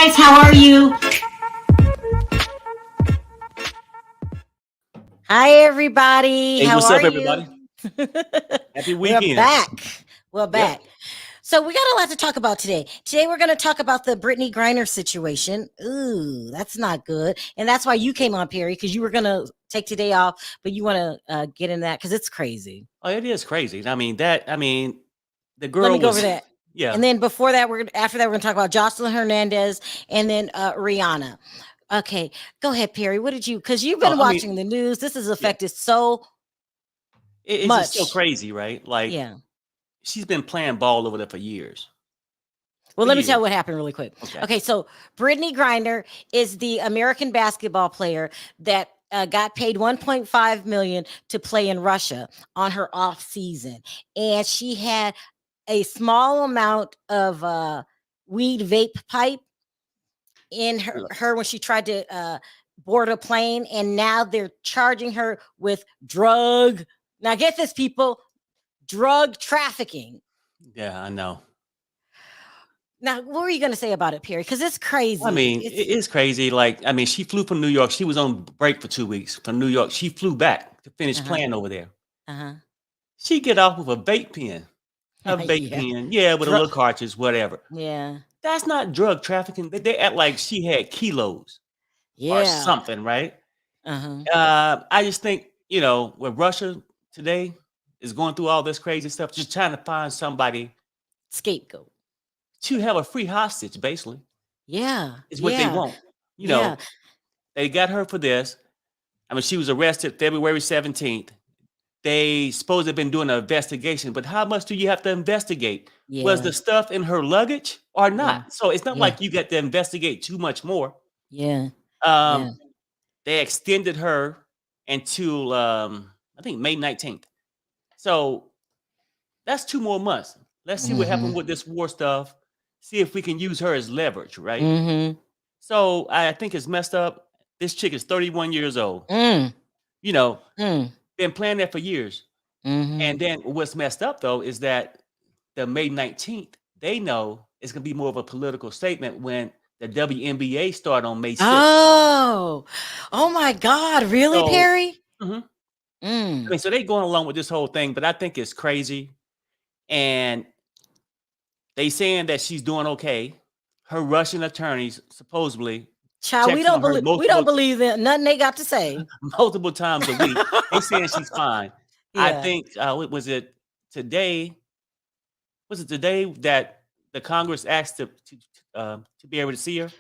guys, how are you? Hi, everybody. Hey, How what's are up, you? everybody? Happy We're weekend. back. We're Yep. back. So we got a lot to talk about today. Today we're going to talk about the Britney Griner situation. Ooh, that's not good. And that's why you came on, Perry, because you were going to take today off, but you want to get in that because it's crazy. Oh, it is crazy. The Let me girl go over was, that. yeah. And then before that, after that, we're going to talk about Joseline Hernandez and then Rihanna. Okay, go ahead, Perry. What did you? Because you've Oh, been watching the news. This has yeah. affected so It's just so much. crazy, right? Like, Yeah. she's been playing ball over there for years. Well, let me tell you what happened really quick. Okay. Okay, so Britney Griner is the American basketball player that got paid 1.5 million to play in Russia on her off season, and she had a small amount of weed vape pipe in her when she tried to board a plane, and now they're charging her with drug. Now, get this, people, drug trafficking. Yeah, I know. Now, what were you going to say about it, Perry? Because it's crazy. It's crazy. Like, she flew from New York. She was on break for 2 weeks from New York. She flew back to finish Uh-huh. playing over there. Uh-huh. She get off with a vape pen. Yeah. Yeah, with a little cartridge, whatever. Yeah. That's not drug trafficking. They act like she had kilos or Yeah. something, right? Uh-huh. I just think, with Russia today is going through all this crazy stuff, just trying to find somebody Scapegoat. to have a free hostage, basically, Yeah. is what they Yeah. want. You Yeah. know, they got her for this. She was arrested February 17th. They supposed to have been doing an investigation, but how much do you have to investigate? Was Yeah. the stuff in her luggage or Yeah. not? So it's not Yeah. like you got to investigate too much more. Yeah. Yeah. Um, they extended her until I think May 19th. So that's 2 more months. Let's see what Mm-hmm. happened with this war stuff. See if we can use her as leverage, right? Mm-hmm. So I think it's messed up. This chick is 31 years old. Mm. You know, Mm. been playing that for years. Mm-hmm. And then what's messed up though is that the May 19th, they know it's gonna be more of a political statement when the WNBA start on May 6th. Oh. Oh my God. Really, So Perry? mhm. Mm. So they going along with this whole thing, but I think it's crazy. And they saying that she's doing okay. Her Russian attorneys supposedly Child, we checks don't on her believe that nothing they got to say. multiple times a week. They saying she's fine. I Yeah. think what was it today? Was it today that the Congress asked to be able to see her?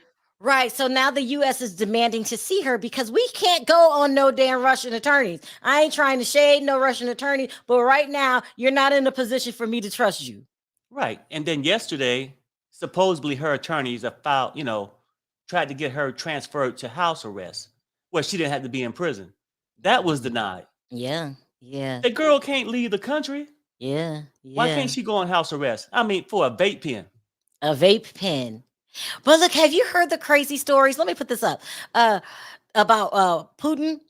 Right. So now the US is demanding to see her because we can't go on no damn Russian attorneys. I ain't trying to shade no Russian attorney, but right now you're not in a position for me to trust you. Right. And then yesterday, supposedly her attorneys have filed, tried to get her transferred to house arrest where she didn't have to be in prison. That was denied. Yeah. Yeah. The girl can't leave the country. Yeah. Why can't Yeah. she go on house arrest? For a vape pen. A vape pen. But look, have you heard the crazy stories? Let me put this up. About Putin.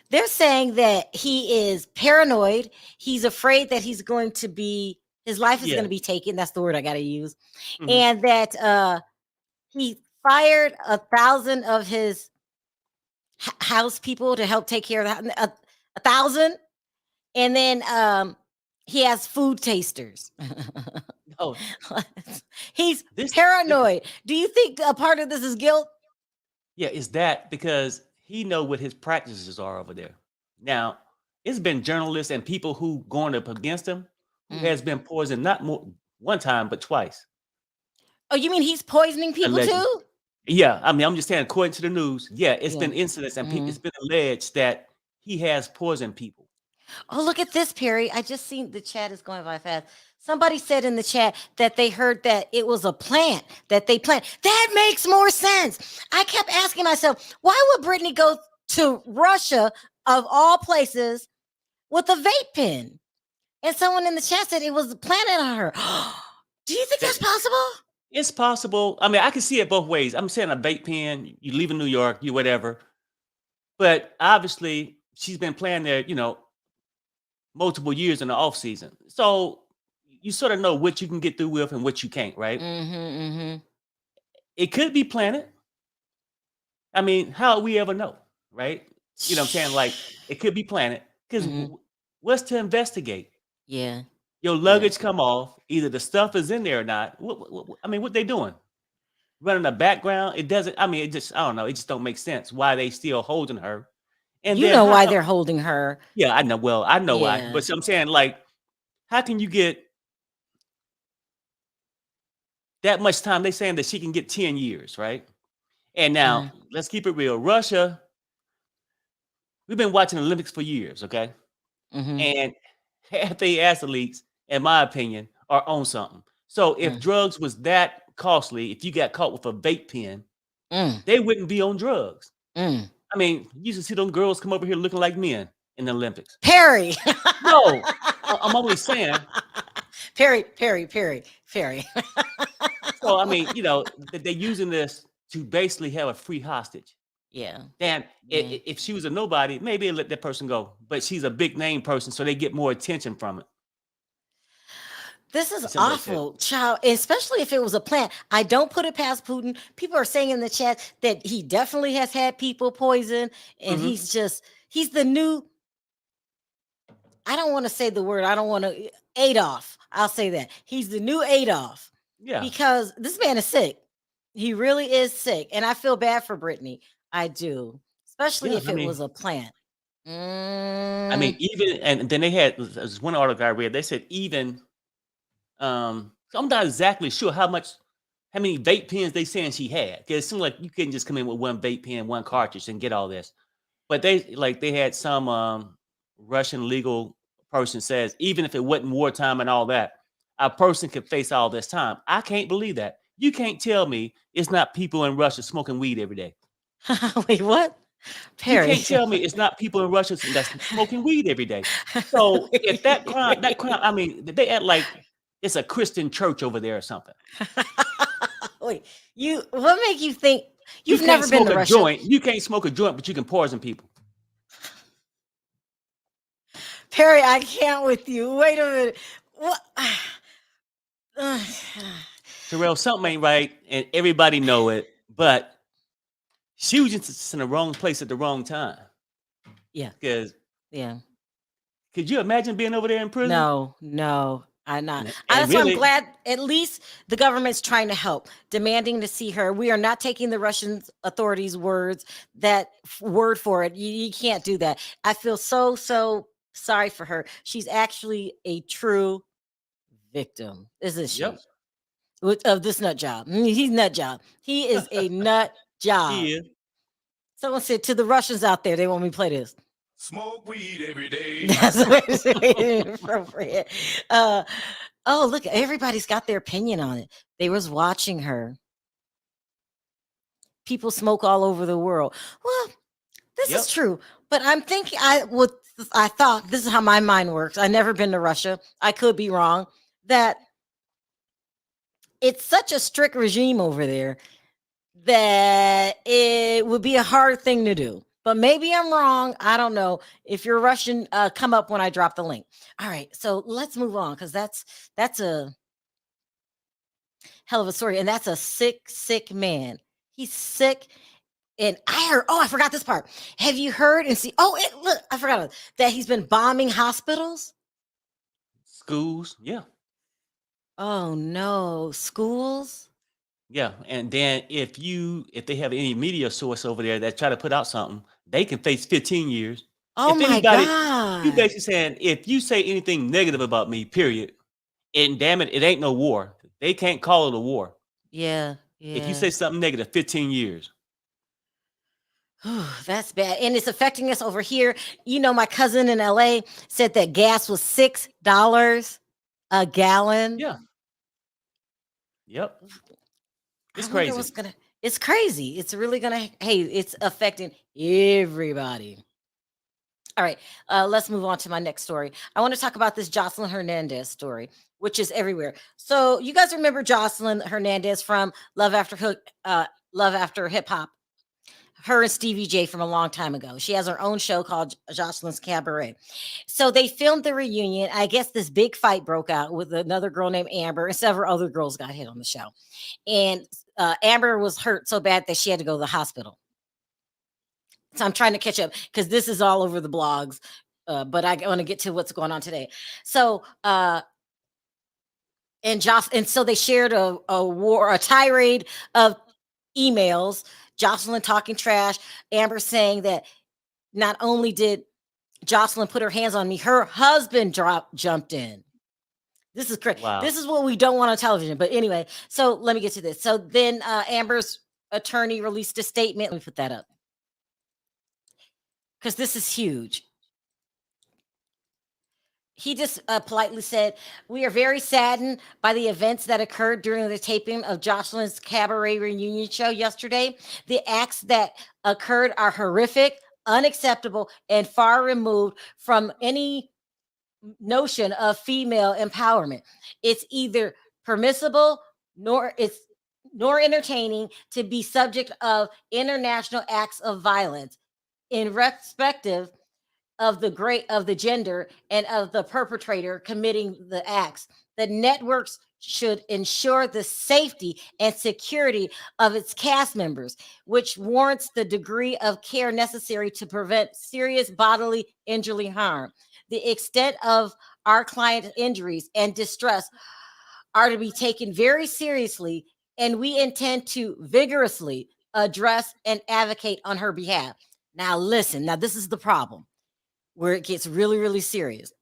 They're saying that he is paranoid. He's afraid that his life is going Yeah. to be taken. That's the word I got to use. Mhm. And that he fired 1,000 of his house people to help take care of the 1,000. And then he has food tasters. Oh, He's this paranoid. Do you think a part of this is guilt? yeah, is that because he know what his practices are over there. Now, it's been journalists and people who going up against him who Mm. has been poisoned not more one time but twice, Oh, you mean he's poisoning people allegedly. too? Yeah, I'm just saying according to the news, yeah, it's Yeah. been incidents and Mhm. it's been alleged that he has poisoned people. Oh, look at this, Perry. I just seen the chat is going by fast. Somebody said in the chat that they heard that it was a plant that they plant. That makes more sense. I kept asking myself, why would Brittany go to Russia of all places with a vape pen? And someone in the chat said it was planted on her. Do you think that's That possible? it's possible. I can see it both ways. I'm saying a vape pen, you leave in New York, you whatever. But obviously, she's been playing there, multiple years in the off season. So you sort of know what you can get through with and what you can't, right? Mm-hmm. Mm-hmm. It could be planted. I mean, how we ever know, right? You know what I'm saying? Like, it could be planted because Hmm. what's to investigate? Yeah. Your Yeah. luggage come off. Either the stuff is in there or not. I mean, what they doing? Running a background? It doesn't. I mean, it just. I don't know. It just don't make sense why they still holding her. And You then know how why come? they're holding her. Yeah, I know. Well, I know why. Yeah. But I'm saying, like, how can you get that much time? They saying that she can get 10 years, right? And now Uh, let's keep it real. Russia, we've been watching the Olympics for years, okay? mm-hmm. And half the athletes, in my opinion, are on something. So if Mm, drugs was that costly, if you got caught with a vape pen, mm, they wouldn't be on drugs. mm. I mean, you used to see them girls come over here looking like men in the Olympics. Perry. No, I'm only saying. Perry, Perry, Perry, Perry. So I mean, that they're using this to basically have a free hostage. Yeah. Dan, Yeah. if she was a nobody, maybe let that person go. But she's a big name person, so they get more attention from it. This is It's something like that. awful, child, especially if it was a plant. I don't put it past Putin. People are saying in the chat that he definitely has had people poisoned, and Hmm. he's the new, I don't want to say the word, I don't want to, Adolf. I'll say that. He's the new Adolf Yeah, because this man is sick. He really is sick. And I feel bad for Brittany. I do, especially yeah. if it was a plant. I mean, Mm. even and then they had there's one article I read. They said even so I'm not exactly sure how many vape pens they saying she had. Because it seemed like you couldn't just come in with one vape pen, one cartridge, and get all this. But they had some Russian legal person says even if it wasn't wartime and all that, a person could face all this time. I can't believe that. You can't tell me it's not people in Russia smoking weed every day. Wait, what? You Perry. can't tell me it's not people in Russia that's smoking weed every day. So if that crime, I mean, they act like it's a Christian church over there or something. Wait, what make you think You you've can't never been smoke to a Russia? joint. You can't smoke a joint, but you can poison people. Perry, I can't with you. Wait a minute. What? Sharrell, something ain't right, and everybody know it. But she was just in the wrong place at the wrong time. Yeah, Because yeah. could you imagine being over there in prison? No, no, I'm not. And That's why I'm really, glad at least the government's trying to help, demanding to see her. We are not taking the Russian authorities' words, that word for it. You can't do that. I feel so sorry for her. She's actually a true victim, isn't she? yep, Of this nut job. He's nut job. He is a nut job. he is. Someone said to the Russians out there, they want me to play this. Smoke weed every day. That's what it's inappropriate. Oh, look, everybody's got their opinion on it. They was watching her. People smoke all over the world. Well, this is Yep. true, but I'm thinking I thought this is how my mind works. I never been to Russia. I could be wrong. That it's such a strict regime over there that it would be a hard thing to do. But maybe I'm wrong. I don't know. If you're Russian, come up when I drop the link. All right, so let's move on because that's a hell of a story, and that's a sick man. He's sick, and I heard. Oh, I forgot this part. Have you heard and see? Oh, look, I forgot that he's been bombing hospitals. Schools, yeah. Oh no, schools. Yeah, and then if they have any media source over there that try to put out something, they can face 15 years. Oh If my anybody, you god. basically saying if you say anything negative about me, period, and damn it, it ain't no war. They can't call it a war. Yeah, If you yeah. say something negative, 15 years. That's bad. And it's affecting us over here. You know, my cousin in LA said that gas was $6 a gallon. Yeah. Yep. I It's wonder crazy. what's gonna, it's crazy. It's really gonna, hey, it's affecting everybody. All right, let's move on to my next story. I want to talk about this Joseline Hernandez story, which is everywhere. So you guys remember Joseline Hernandez from Love After Hip Hop? Her and Stevie J from a long time ago. She has her own show called Joceline's Cabaret. So they filmed the reunion. I guess this big fight broke out with another girl named Amber, and several other girls got hit on the show. And Amber was hurt so bad that she had to go to the hospital. So I'm trying to catch up because this is all over the blogs. But I want to get to what's going on today. So and so they shared a tirade of emails. Joseline talking trash. Amber saying that not only did Joseline put her hands on me, her husband jumped in. This is crazy. Wow. This is what we don't want on television. But anyway, so let me get to this. So then Amber's attorney released a statement. Let me put that up because this is huge. He just politely said, "We are very saddened by the events that occurred during the taping of Joseline's cabaret reunion show yesterday. The acts that occurred are horrific, unacceptable, and far removed from any notion of female empowerment. It's either permissible nor entertaining to be subject of international acts of violence in respective of the gender and of the perpetrator committing the acts. The networks should ensure the safety and security of its cast members, which warrants the degree of care necessary to prevent serious bodily injury harm. The extent of our client's injuries and distress are to be taken very seriously, and we intend to vigorously address and advocate on her behalf." Now, listen, now this is the problem where it gets really, really serious.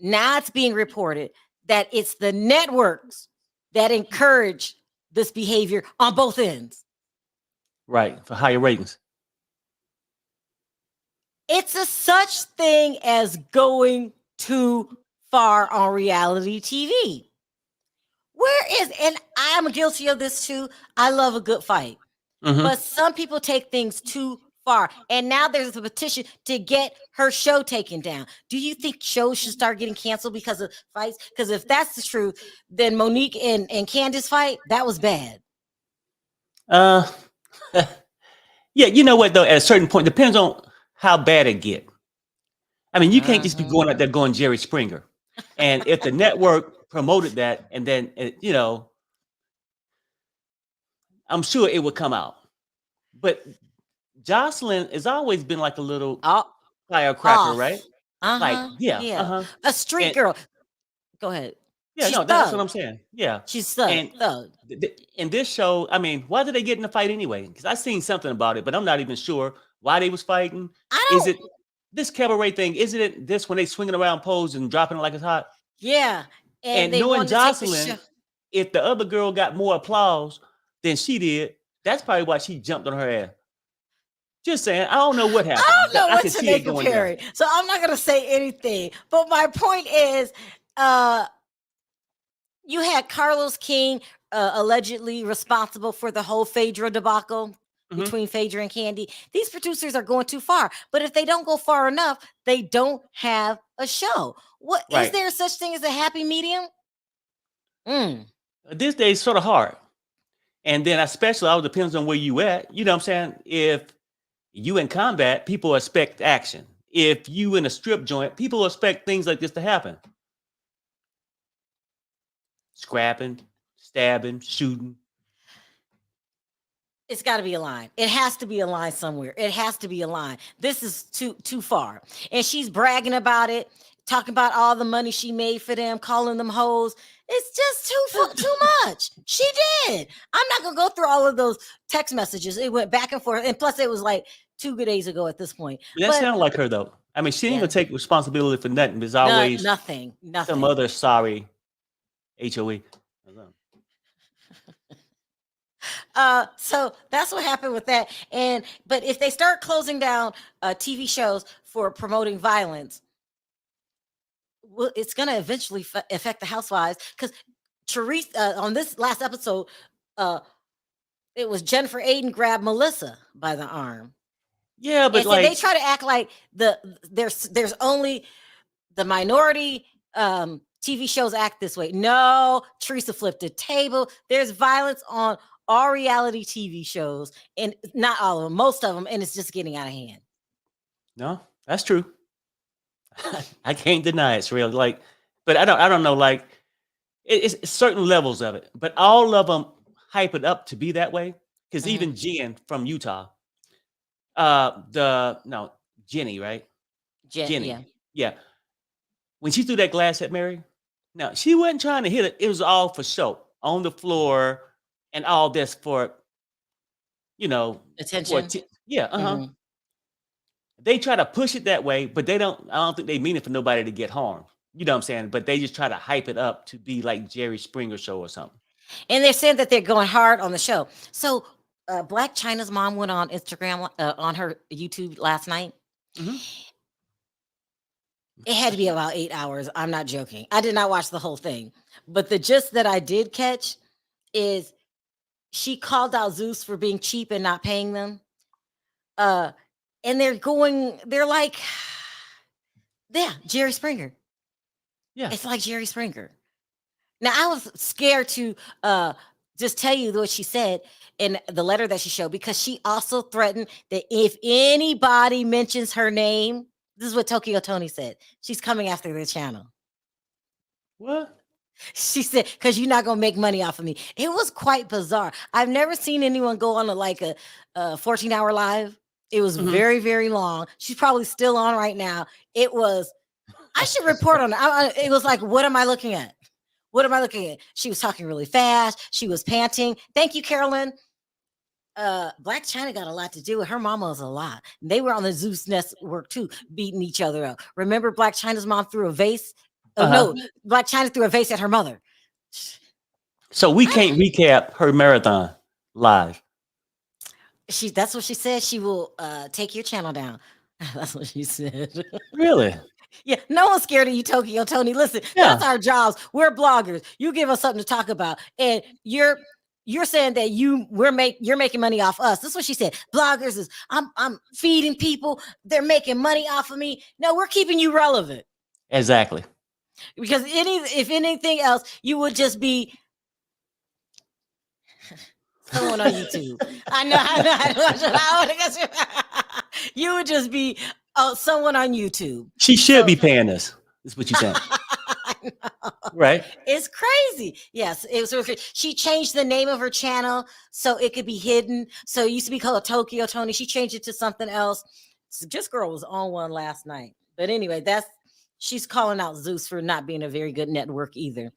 Now it's being reported that it's the networks that encourage this behavior on both ends. Right, for higher ratings. It's a such thing as going too far on reality TV. And I'm guilty of this too. I love a good fight. But some people take things too far. And now there's a petition to get her show taken down. Do you think shows should start getting canceled because of fights? Because if that's the truth, then Monique and Candace fight, that was bad. Yeah, you know what though? At a certain point, depends on how bad it get. I mean, you can't just be going out there going Jerry Springer. And if the network promoted that, and then I'm sure it would come out. But Joseline has always been like a little firecracker, right? Like, yeah. A street girl. Go ahead. Yeah, She's that's thug. what I'm saying. Yeah. She's thug. And in this show, I mean, why did they get in a fight anyway? Because I seen something about it, but I'm not even sure why they was fighting. Is it this cabaret thing? Isn't it this when they swinging around poles and dropping it like it's hot? Yeah. And knowing Joseline, if the other girl got more applause than she did, that's probably why she jumped on her ass. Just saying, I don't know what happened. I don't know what can to see make it of going Perry. down. So I'm not going to say anything. But my point is, you had Carlos King allegedly responsible for the whole Phaedra debacle between Phaedra and Candy. These producers are going too far. But if they don't go far enough, they don't have a show. What is there such thing as a happy medium? This day is sort of hard. And then especially all depends on where you at. You know what I'm saying? If you in combat, people expect action. If you in a strip joint, people expect things like this to happen. Scrapping, stabbing, shooting. It's got to be a line. It has to be a line somewhere. It has to be a line. This is too far. And she's bragging about it, talking about all the money she made for them, calling them hoes. It's just too much. She did. I'm not going to go through all of those text messages. It went back and forth. And plus, it was like 2 good days ago at this point. That sounds like her, though. I mean, she ain't going to take responsibility for nothing. There's always nothing. Some other sorry HOE. So that's what happened with that. But if they start closing down TV shows for promoting violence, well, it's going to eventually affect the housewives. Because Therese, on this last episode, it was Jennifer Aiden grabbed Melissa by the arm. Yeah, but and they try to act like there's only the minority TV shows act this way. No, Teresa flipped the table. There's violence on all reality TV shows, and not all of them, most of them, and it's just getting out of hand. No, that's true. I can't deny it's real. But I don't know. It's certain levels of it, but all of them hype it up to be that way. Because Mhm. even Jen from Utah, Jenny, right? Yeah. Jenny, yeah. When she threw that glass at Mary, now she wasn't trying to hit it. It was all for show on the floor, and all this for you know Attention. yeah, Hmm. They try to push it that way, but they don't. I don't think they mean it for nobody to get harmed. You know what I'm saying? But they just try to hype it up to be like Jerry Springer show or something. And they're saying that they're going hard on the show. So, Black China's mom went on Instagram, on her YouTube last night. Hmm. It had to be about 8 hours. I'm not joking. I did not watch the whole thing, but the gist that I did catch is she called out Zeus for being cheap and not paying them. Uh, and they're like, yeah, Jerry Springer. Yeah. It's like Jerry Springer. Now, I was scared to just tell you what she said in the letter that she showed, because she also threatened that if anybody mentions her name, this is what Tokyo Tony said, she's coming after their channel. What? She said, because you're not going to make money off of me. It was quite bizarre. I've never seen anyone go on a 14-hour live. It was Mhm. very, very long. She's probably still on right now. It was, I should report on it. It was like, what am I looking at? What am I looking at? She was talking really fast. She was panting. Thank you, Carolyn. Black China got a lot to do with her mama was a lot. They were on the Zeus Network too, beating each other up. Remember, Black China's mom threw a vase? Oh no, Black China threw a vase at her mother. So we can't recap her marathon live. That's what she said. She will take your channel down. That's what she said. Really? Yeah, no one's scared of you, Tokyo Tony. Listen, that's our jobs. We're bloggers. You give us something to talk about, and you're saying that you're making money off us. That's what she said. Bloggers is I'm feeding people. They're making money off of me. No, we're keeping you relevant. Exactly. Because if anything else, you would just be someone on YouTube. I know. You would just be someone on YouTube. She should be paying us. Is what you saying? Right? It's crazy. Yes, it was. She changed the name of her channel so it could be hidden. So it used to be called Tokyo Tony. She changed it to something else. Just Girl was on one last night. But anyway, she's calling out Zeus for not being a very good network either.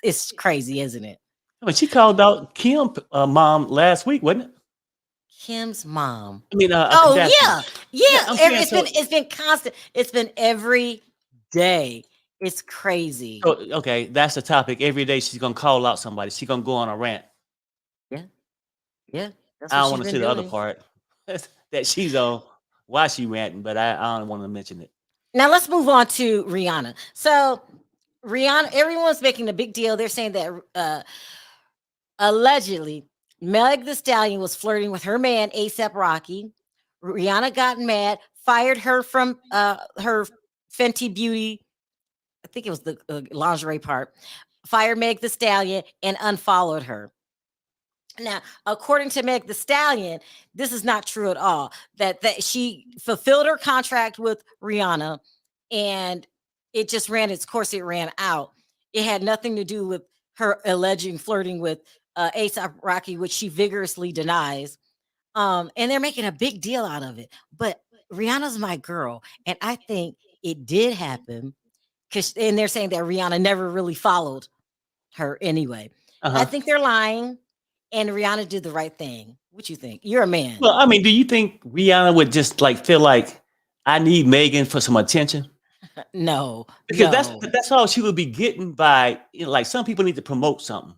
It's crazy, isn't it? I mean, she called out Kim mom last week, wasn't it? Kim's mom. I mean, oh yeah. It's been constant. It's been every day. It's crazy. So, okay, that's the topic. Every day she's gonna call out somebody. She's gonna go on a rant. Yeah. That's I don't want to see the other part that she's on. Why she ranting, but I don't want to mention it. Now let's move on to Rihanna. So Rihanna, everyone's making a big deal. They're saying that allegedly Meg Thee Stallion was flirting with her man A$AP Rocky. Rihanna got mad, fired her from her Fenty Beauty. I think it was the lingerie part. Fired Meg Thee Stallion and unfollowed her. Now, according to Meg Thee Stallion, this is not true at all. That she fulfilled her contract with Rihanna, and it just ran its course. It ran out. It had nothing to do with her alleging flirting with A$AP Rocky, which she vigorously denies. And they're making a big deal out of it. But Rihanna's my girl, and I think it did happen and they're saying that Rihanna never really followed her anyway. I think they're lying. And Rihanna did the right thing. What you think? You're a man. Well, I mean, do you think Rihanna would just like feel like I need Megan for some attention? No, because that's all she would be getting by. Like some people need to promote something.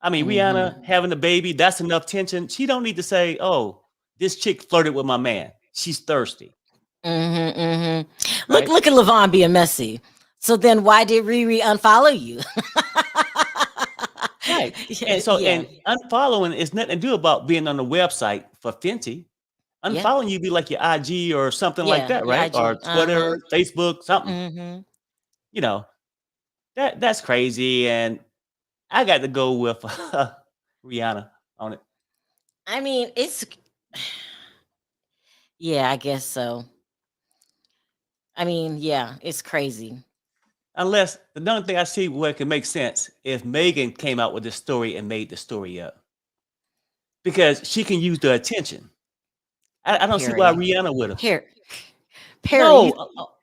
I mean, Rihanna having a baby, that's enough tension. She don't need to say, "Oh, this chick flirted with my man. She's thirsty." Right? Look at LaVon being messy. So then, why did Riri unfollow you? Right. And so, and unfollowing is nothing to do about being on the website for Fenty. Unfollowing you be like your IG or something like that, right? IG. Or Twitter, Facebook, something. You know, that's crazy. And I got to go with Rihanna on it. I mean, yeah, I guess so. I mean, yeah, it's crazy. Unless the only thing I see where it can make sense if Megan came out with this story and made the story up. because she can use the attention. I don't see why Perry. Rihanna would have. Perry. No, Perry,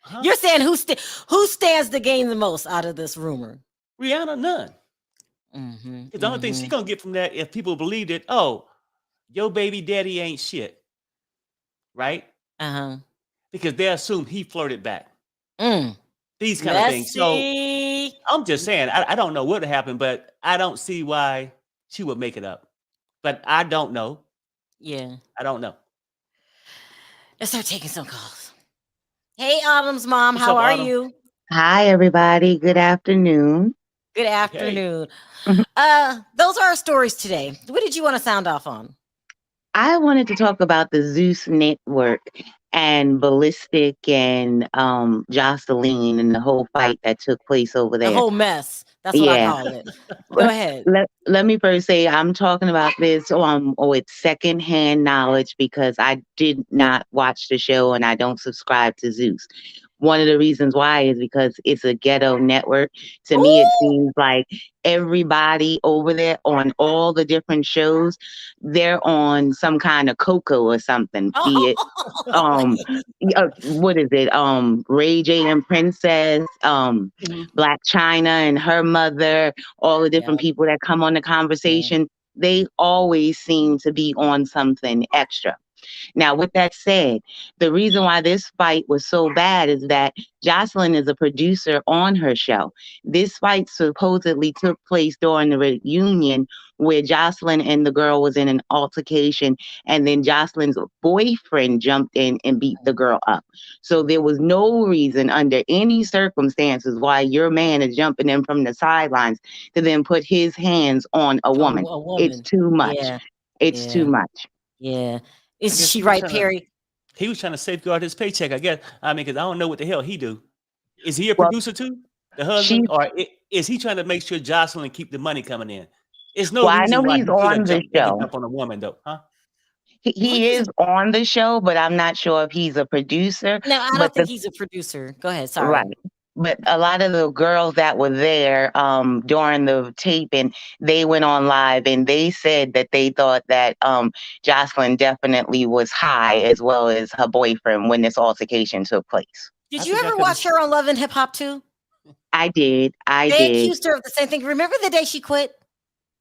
huh? you're saying who stands to gain the most out of this rumor? Rihanna, none. Mm-hmm, The only thing she's gonna get from that, if people believed it, oh, your baby daddy ain't shit, right? uh-huh. Because they assume he flirted back. Mm. These kind of things. So Messy. I'm just saying, I don't know what happened, but I don't see why she would make it up. But I don't know. Yeah. I don't know. Let's start taking some calls. Hey, Autumn's mom, What's how up, are Autumn? you? Hi, everybody. Good afternoon. Good Hey. afternoon. Those are our stories today. What did you want to sound off on? I wanted to talk about the Zeus Network and Ballistic and Joseline and the whole fight that took place over The there. whole mess. That's what I Yeah. call it. Go ahead. Let me first say I'm talking about this with secondhand knowledge because I did not watch the show and I don't subscribe to Zeus. One of the reasons why is because it's a ghetto network. To me, it Ooh. seems like everybody over there on all the different shows, they're on some kind of cocoa or something. Be it Oh, what is it? Ray J and Princess, Mhm. Black China and her mother, all the yeah. different people that come on the conversation, they always seem to be on something extra. Now, with that said, the reason why this fight was so bad is that Jocelyn is a producer on her show. This fight supposedly took place during the reunion where Jocelyn and the girl was in an altercation, and then Jocelyn's boyfriend jumped in and beat the girl up. So there was no reason under any circumstances why your man is jumping in from the sidelines to then put his hands on a woman. A It's woman. too much. Yeah. It's too Yeah. much. Yeah. I Is guess she he was right, trying to Perry? he was trying to safeguard his paycheck, I guess. I mean, because I don't know what the hell he do. Is he a Well, producer too? The she husband? Or is he trying to make sure Jocelyn keep the money coming in? It's no Well, I reason know why he's he should have on the jumped ever show. jump on a woman though, huh? What He is is on the show, but I'm not sure if he's a producer. No, I But don't think he's a producer. Go ahead. Sorry. right. But a lot of the girls that were there during the taping, they went on live and they said that they thought that Jocelyn definitely was high as well as her boyfriend when this altercation took place. Did I you think I ever could watch her on Love and Hip Hop too? I did. They accused her of the same thing. Remember the day she quit?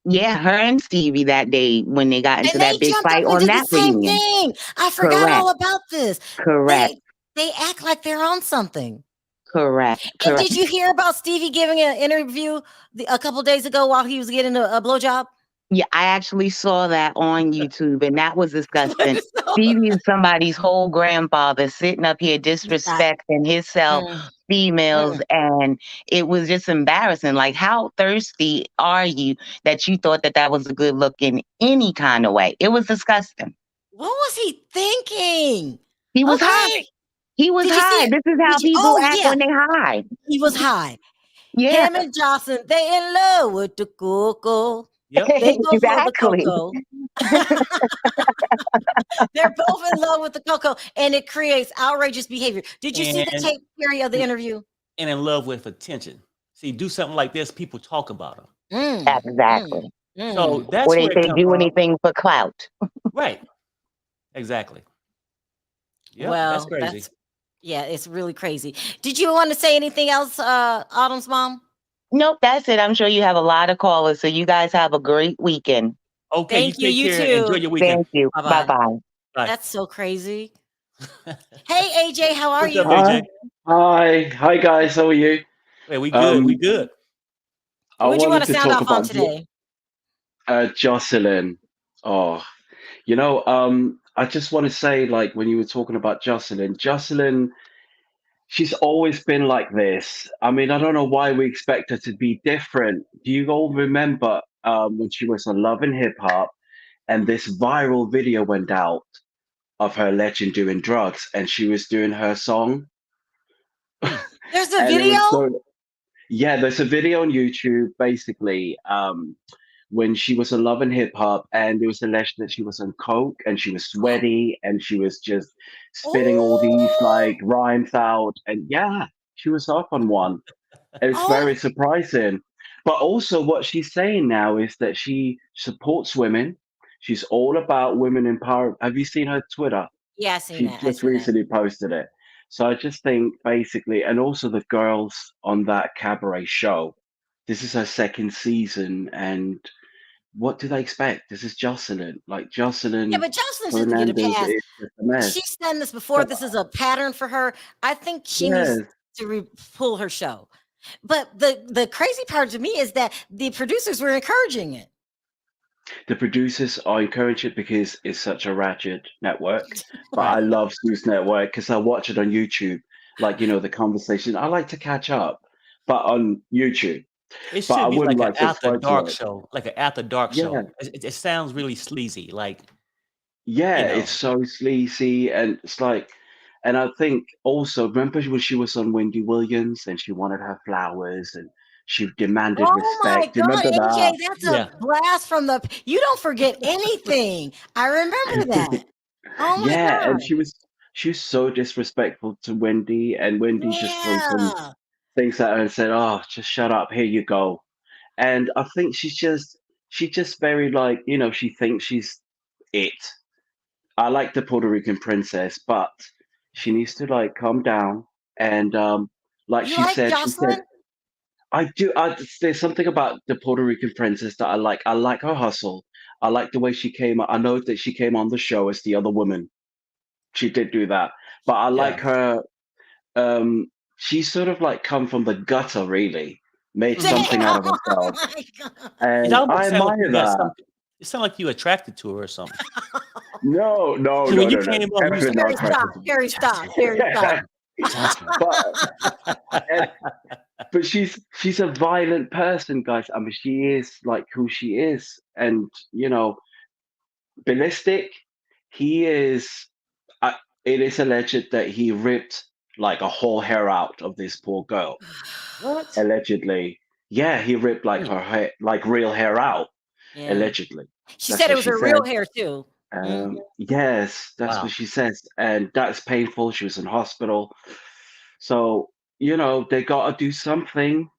Yeah, her and Stevie that day when they got into And they that big jumped up fight and on did the that same reunion. thing. I forgot Correct. all about this. Correct. They act like they're on something. Correct. And did you hear about Stevie giving an interview a couple days ago while he was getting a blowjob? Yeah, I actually saw that on YouTube, and that was disgusting. Stevie is somebody's whole grandfather sitting up here disrespecting himself, females, and it was just embarrassing. Like, how thirsty are you that you thought that that was a good look in any kind of way? It was disgusting. What was he thinking? He was high. Okay. He was Did you see high. it? This is how people Oh, act yeah. when they high. He was high. Yeah, Him and Jocelyn, they in love with the cocoa. Yep. They both love the exactly. cocoa. They're both in love with the cocoa, and it creates outrageous behavior. Did you see the And tape, Perry, of the interview? and in love with attention. See, do something like this, people talk about him. Exactly. So Mm. that's Or where it they comes do from. anything for clout. Right. Exactly. Yeah, that's Well, crazy. it's really crazy. Did you want to say anything else, Autumn's mom? Nope, that's it. I'm sure you have a lot of callers, so you guys have a great weekend. Okay, Thank you. take You care. Enjoy too. your weekend. Thank you. Bye-bye. Bye-bye. Bye. That's so crazy. Hey, AJ, how are What's up, you? AJ? Hi guys, how are you? Hey, we good. We good. I What do you want wanted to to sound talk off on about today? Jocelyn. Oh, I just want to say, like, when you were talking about Jocelyn, she's always been like this. I mean, I don't know why we expect her to be different. Do you all remember when she was on Love and Hip Hop and this viral video went out of her legend doing drugs and she was doing her song? There's a And it video? was yeah, there's a video on YouTube basically when she was on Love and Hip Hop, and it was alleged that she was on coke and she was sweaty and she was just spitting all these Oh, like rhymes out, and yeah, she was up on one. It's oh, very surprising. But also, what she's saying now is that she supports women. She's all about women empowerment. Have you seen her Twitter? Yeah, I seen She that. I just seen that. recently posted it. So I just think basically, and also the girls on that cabaret show, this is her second season, and what do they expect? This is Joseline. Like Yeah, Joseline but Jocelyn didn't get a Hernandez pass. is just a mess. She's done this before. So, This is a pattern for her. I think she needs yes, to pull her show. But the crazy part to me is that the producers were encouraging it. the producers are encouraging it because it's such a ratchet network. But I Right. love Zeus Network because I watch it on YouTube. Like, the conversation. I like to catch up, but on YouTube. It But I should be wouldn't like an like after subscribe to dark it. show, like an after dark Yeah. show. It sounds really sleazy, like Yeah, you it's know. so sleazy, and it's like, and I think also remember when she was on Wendy Williams and she wanted her flowers and she demanded Oh my respect. Do you God, remember that? AJ, that's a Yeah. blast from the. You don't forget anything. I remember that. Oh my Yeah, and God. she was so disrespectful to Wendy, and Wendy just threw some Yeah. things at her and said, "Oh, just shut up. Here you go." And I think she just very like, she thinks she's it. I like the Puerto Rican princess, but she needs to like calm down. And like You she like said, Jocelyn? I do. There's something about the Puerto Rican princess that I like. I like her hustle. I like the way she came. I know that she came on the show as the other woman. She did do that, but I like Yeah. her. She sort of like come from the gutter, really, made Damn. Mhm. something out of Oh herself, my God. It and I almost sounds like admire you had that. something. It sounded like you attracted to her or something. No, no, So when no, you no, no, came on, you was definitely like, not Terry, stop. attracted to Terry, stop. Terry, stop. me. Jocelyn. And but she's a violent person, guys. I mean, she is like who she is, and Ballistic. He is. Uh, it is alleged that he ripped like a whole hair out of this poor girl. What? Allegedly, yeah, he ripped like Mm. her hair, like real hair out. Yeah. Allegedly, She that's said it what was she her said. real hair too. Mhm. Yes, that's what Wow. she says, and that's painful. She was in hospital, so they got to do something.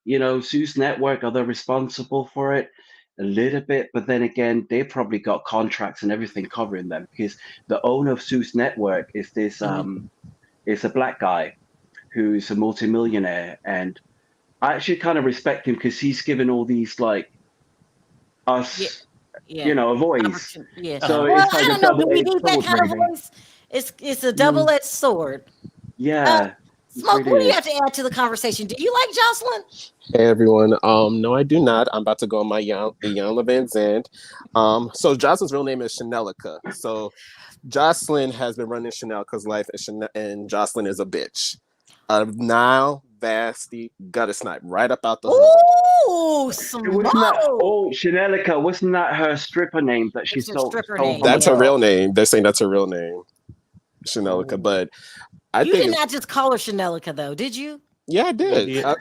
Zeus Network, are they responsible for it? A little bit, but then again, they probably got contracts and everything covering them because the owner of Zeus Network is this Mhm. is a black guy who's a multimillionaire, and I actually kind of respect him because he's given all these like Yeah. us, Yeah. a voice. Yeah. So Uh-huh. Well, it's I like a don't know. Do we double-edged need that sword, kind of really. voice? It's a Mm, double-edged sword. Uh, yeah, it Smoke, what really do you have is. to add to the conversation? Do you like Jocelyn? Hey everyone. No, I do not. I'm about to go on my Iyanla Van Zandt. So Jocelyn's real name is Chanelica. So Jocelyn has been running Chanelica's life, and Jocelyn is a bitch. Now Vasty gutter snipe right up out the hood. Ooh, It wasn't that. smoke. Oh, Chanelica, wasn't that her stripper name that she It's her stole stripper stole name. from a That's her Yeah. real girl? name. They're saying that's her real name, Chanelica. Oh. But I You think did it's not just call her Chanelica, though, did you? yeah, I Yeah, did. yeah.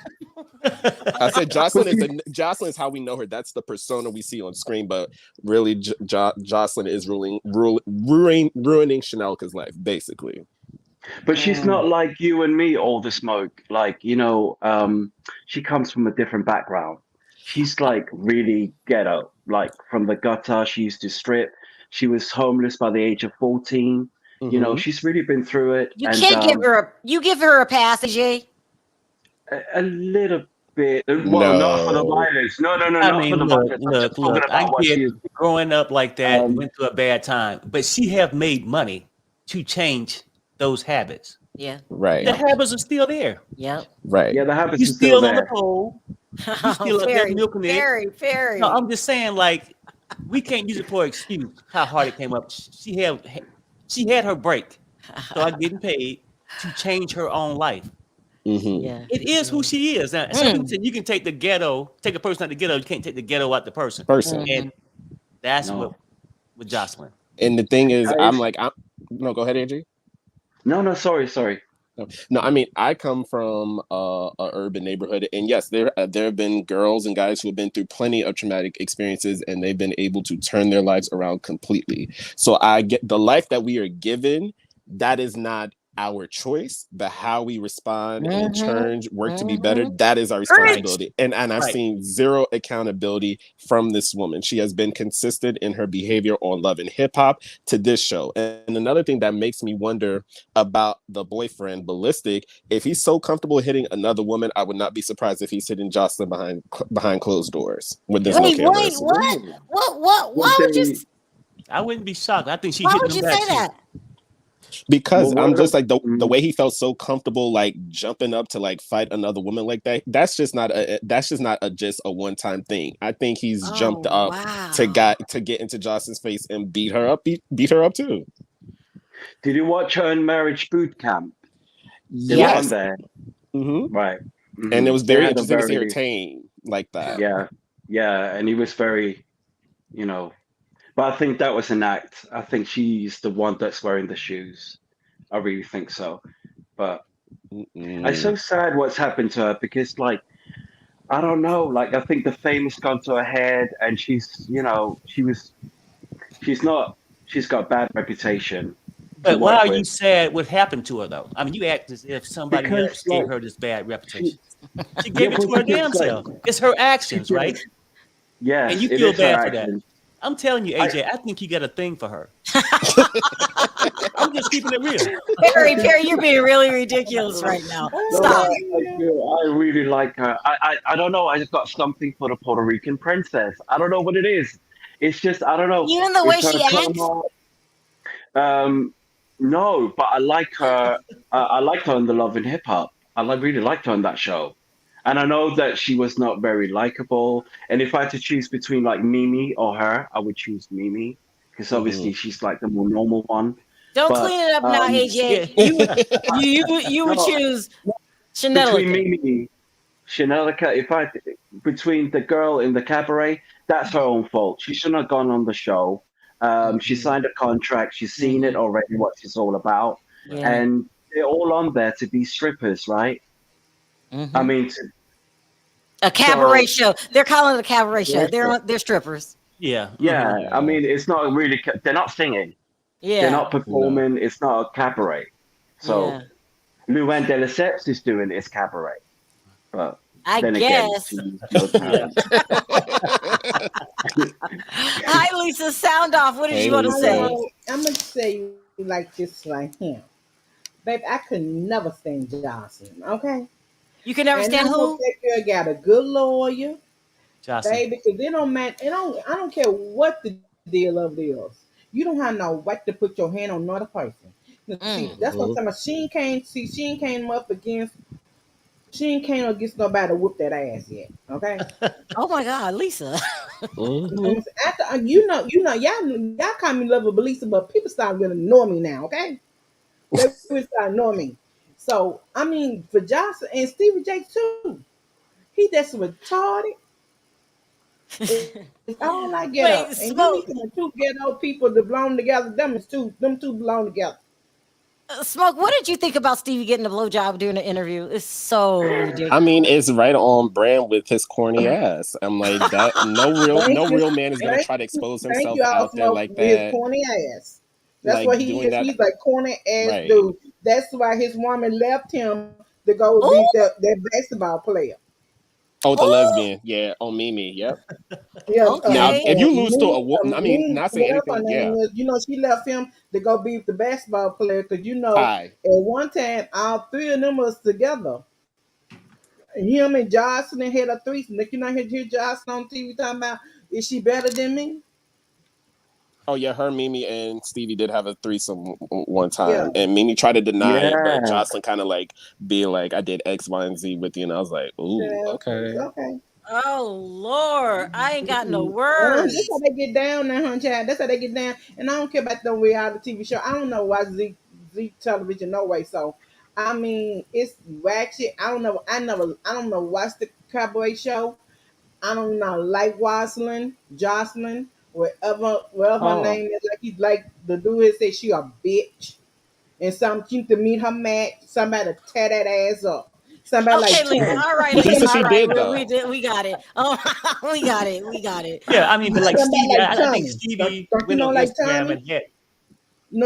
I said But Jocelyn is how we know her. That's the persona we see on screen, but really Jocelyn is ruining Chanelica's life, basically. she's not like you and me, all the smoke. Like, she comes from a different background. She's like really ghetto, like from the gutter. She used to strip. She was homeless by the age of 14. Mm-hmm. She's really been through it, You and can't give her a pass, AJ. a little bit. Well, not for the No. violence. No, no, no, I not for mean, the look, violence. I'm just look, talking look. I about what get she's. growing up like that, Um, went through a bad time, but she have made money to change those habits. Yeah. Right. The habits are still there. Yep. Right. yeah, the habits You are still still on the there. pole. You still up there Very, milking it. very, No, very. I'm just saying, like, we can't use it for excuse how hard it came up. She had her break, start getting paid to change her own life. Mm-hmm. Yeah. It is who Yeah. she is. Now, some people say you can take a person out the ghetto, you can't take the ghetto out the person. Person. And that's No, what with Jocelyn. And the thing is, it's no, go ahead, Angie. no. Sorry. No, I mean, I come from a urban neighborhood, and yes, there have been girls and guys who have been through plenty of traumatic experiences, and they've been able to turn their lives around completely. So I get the life that we are given. That is not our choice, but how we respond and in Mhm. turn work to be better, that is our responsibility. And I've Right. seen zero accountability from this woman. She has been consistent in her behavior on Love and Hip Hop to this show. And another thing that makes me wonder about the boyfriend, Ballistic, if he's so comfortable hitting another woman, I would not be surprised if he's hitting Joseline behind closed doors when there's no Wait, cameras. what? What? Why would you? I wouldn't be shocked. I think she Why hitting would him you back say too. that? Because Well, I'm one just of- like the way he felt so comfortable, like jumping up to like fight another woman like that. That's just not a one-time thing. I think he's jumped Oh, up wow. to get into Jocelyn's face and beat her up too. Did you watch her in Marriage Boot Camp? They were Yes. on there, hmm right? And it was They very had a interesting to see her very tame like that. yeah, and he was very, you know. But I think that was an act. I think she's the one that's wearing the shoes. I really think so. But it's so sad what's happened to her because, like, I don't know. Like, I think the fame has gone to her head, and she's, she's not. She's got a bad reputation. But why work are you with. sad? What happened to her though? I mean, you act as if somebody Because, else gave like, her this bad reputation. She, She gave yeah, it to but her damn because, like, self. It's her she actions, did. right? Yes, And you it feel is her bad for that. actions. I'm telling you, AJ, I think you got a thing for her. I'm just keeping it real. Perry, you're being really ridiculous right now. No, Stop. I do. I really like her. I don't know. I just got something for the Puerto Rican princess. I don't know what it is. It's just I don't know. Even the way It's her she acts. karma. No, but I like her. I liked her in the Love and Hip Hop. Really liked her on that show. And I know that she was not very likable. And if I had to choose between like Mimi or her, I would choose Mimi because obviously she's like the more normal one. Don't But, clean it up now, AJ. Yeah. You would No, choose between Chanel. Mimi, Chanelica, between the girl in the cabaret, that's her own fault. She shouldn't have gone on the show. She signed a contract. She's seen it already, what she's all about. Yeah. And they're all on there to be strippers, right? I mean, A cabaret show. They're calling it a cabaret show. Yeah. They're strippers. Yeah. yeah. I mean, it's not really. They're not singing. Yeah. They're not performing. It's not a cabaret. So Yeah. Luann de Lesseps is doing his cabaret, but I then guess. again, she's so talented. Hi, Lisa. Sound off. What did Hey, you want to Lisa. say? Hello, I'm gonna say you like this right here, baby. I could never stand Jocelyn. Okay, You can never and stand I who? hope that girl got a good lawyer, Jocelyn. baby. Because they don't man. I don't care what the deal of it is. You don't have no right to put your hand on another person. Now, see, that's what I'm talking about. She ain't came up against. She ain't came up against nobody to whoop that ass yet. Okay. Oh my God, Lisa. After y'all call me Love of Lisa, but people start really know me now. Okay. They really start knowing me. So I mean, for Johnson and Stevie J too, he just retarded. It's all I get Wait, up. And Smoke. you need some two ghetto people that belong together. Them two belong together. Smoke, what did you think about Stevie getting a blowjob during the interview? It's so ridiculous. I mean, it's right on brand with his corny ass. I'm like that. No real man is gonna try to expose Thank himself you, out there like with his that. corny ass. That's Like what he doing is. that- He's like corny ass Right. dude. That's why his woman left him to go Ooh. beat that basketball player. Oh, the Ooh. lesbian. Yeah. Oh, Mimi. Yep. Yeah. Okay. Now, if you lose to a woman, I mean, not saying whatever anything. her name Yeah. is, she left him to go beat the basketball player because Hi. at one time all three of them was together. Him and Jocelyn had a threesome. Like, you not hear Jocelyn on TV talking about, is she better than me? Oh yeah, her, Mimi, and Stevie did have a threesome one time, Yeah. and Mimi tried to deny it, but Yeah. Jocelyn kind of like being like, "I did X, Y, and Z with you," and I was like, "Ooh, Yeah, okay." okay. Oh Lord, I ain't got no That's words. how they get down now, huh, Chad? That's how they get down. And I don't care about the reality TV show. I don't know why Z television no way. So I mean, it's ratchet. I don't know. I don't know. Watch the cabaret show. I don't know. Like Jocelyn, whatever her name is. Like the dude said, she a bitch, and some keep to meet her match. Somebody tear that ass up. Somebody Okay, like Lisa. Tim. All right, Lisa, Lisa. she All right, did, though. we got it. Oh, we got it. Yeah, I mean, but like Somebody Stevie, like I think Tommy. Stevie Don't you went know on like Instagram Tommy? and had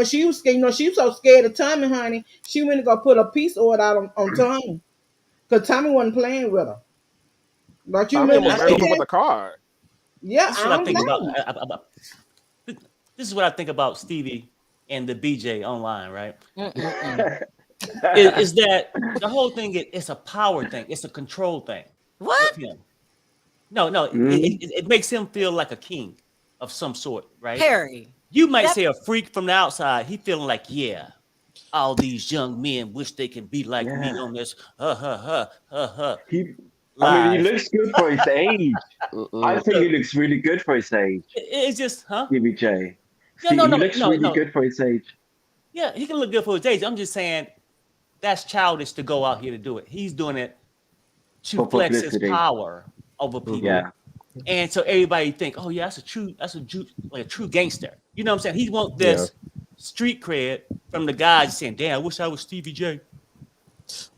She was scared. She was so scared of Tommy, honey. She went to go put a peace order out on Tommy because Tommy wasn't playing with her. Don't you Tommy remember almost ran over that? with a car. Yeah, This is I what I don't think know. about. This is what I think about Stevie and the BJ online, right? Is that the whole thing? It's a power thing. It's a control thing with What? him. No. It makes him feel like a king of some sort, right? Perry. You might That- say a freak from the outside. He feeling like, yeah, all these young men wish they can be like me Yeah. on this. He Live. looks good for his age. I think he looks really good for his age. It's just, Stevie J. No, He looks really good for his age. Yeah, he can look good for his age. I'm just saying that's childish to go out here to do it. He's doing it to For flex his publicity. power over people. Yeah. And so everybody think, oh yeah, that's a true gangster. You know what I'm saying? He wants this street cred from the guys saying, damn, I wish I was Stevie J.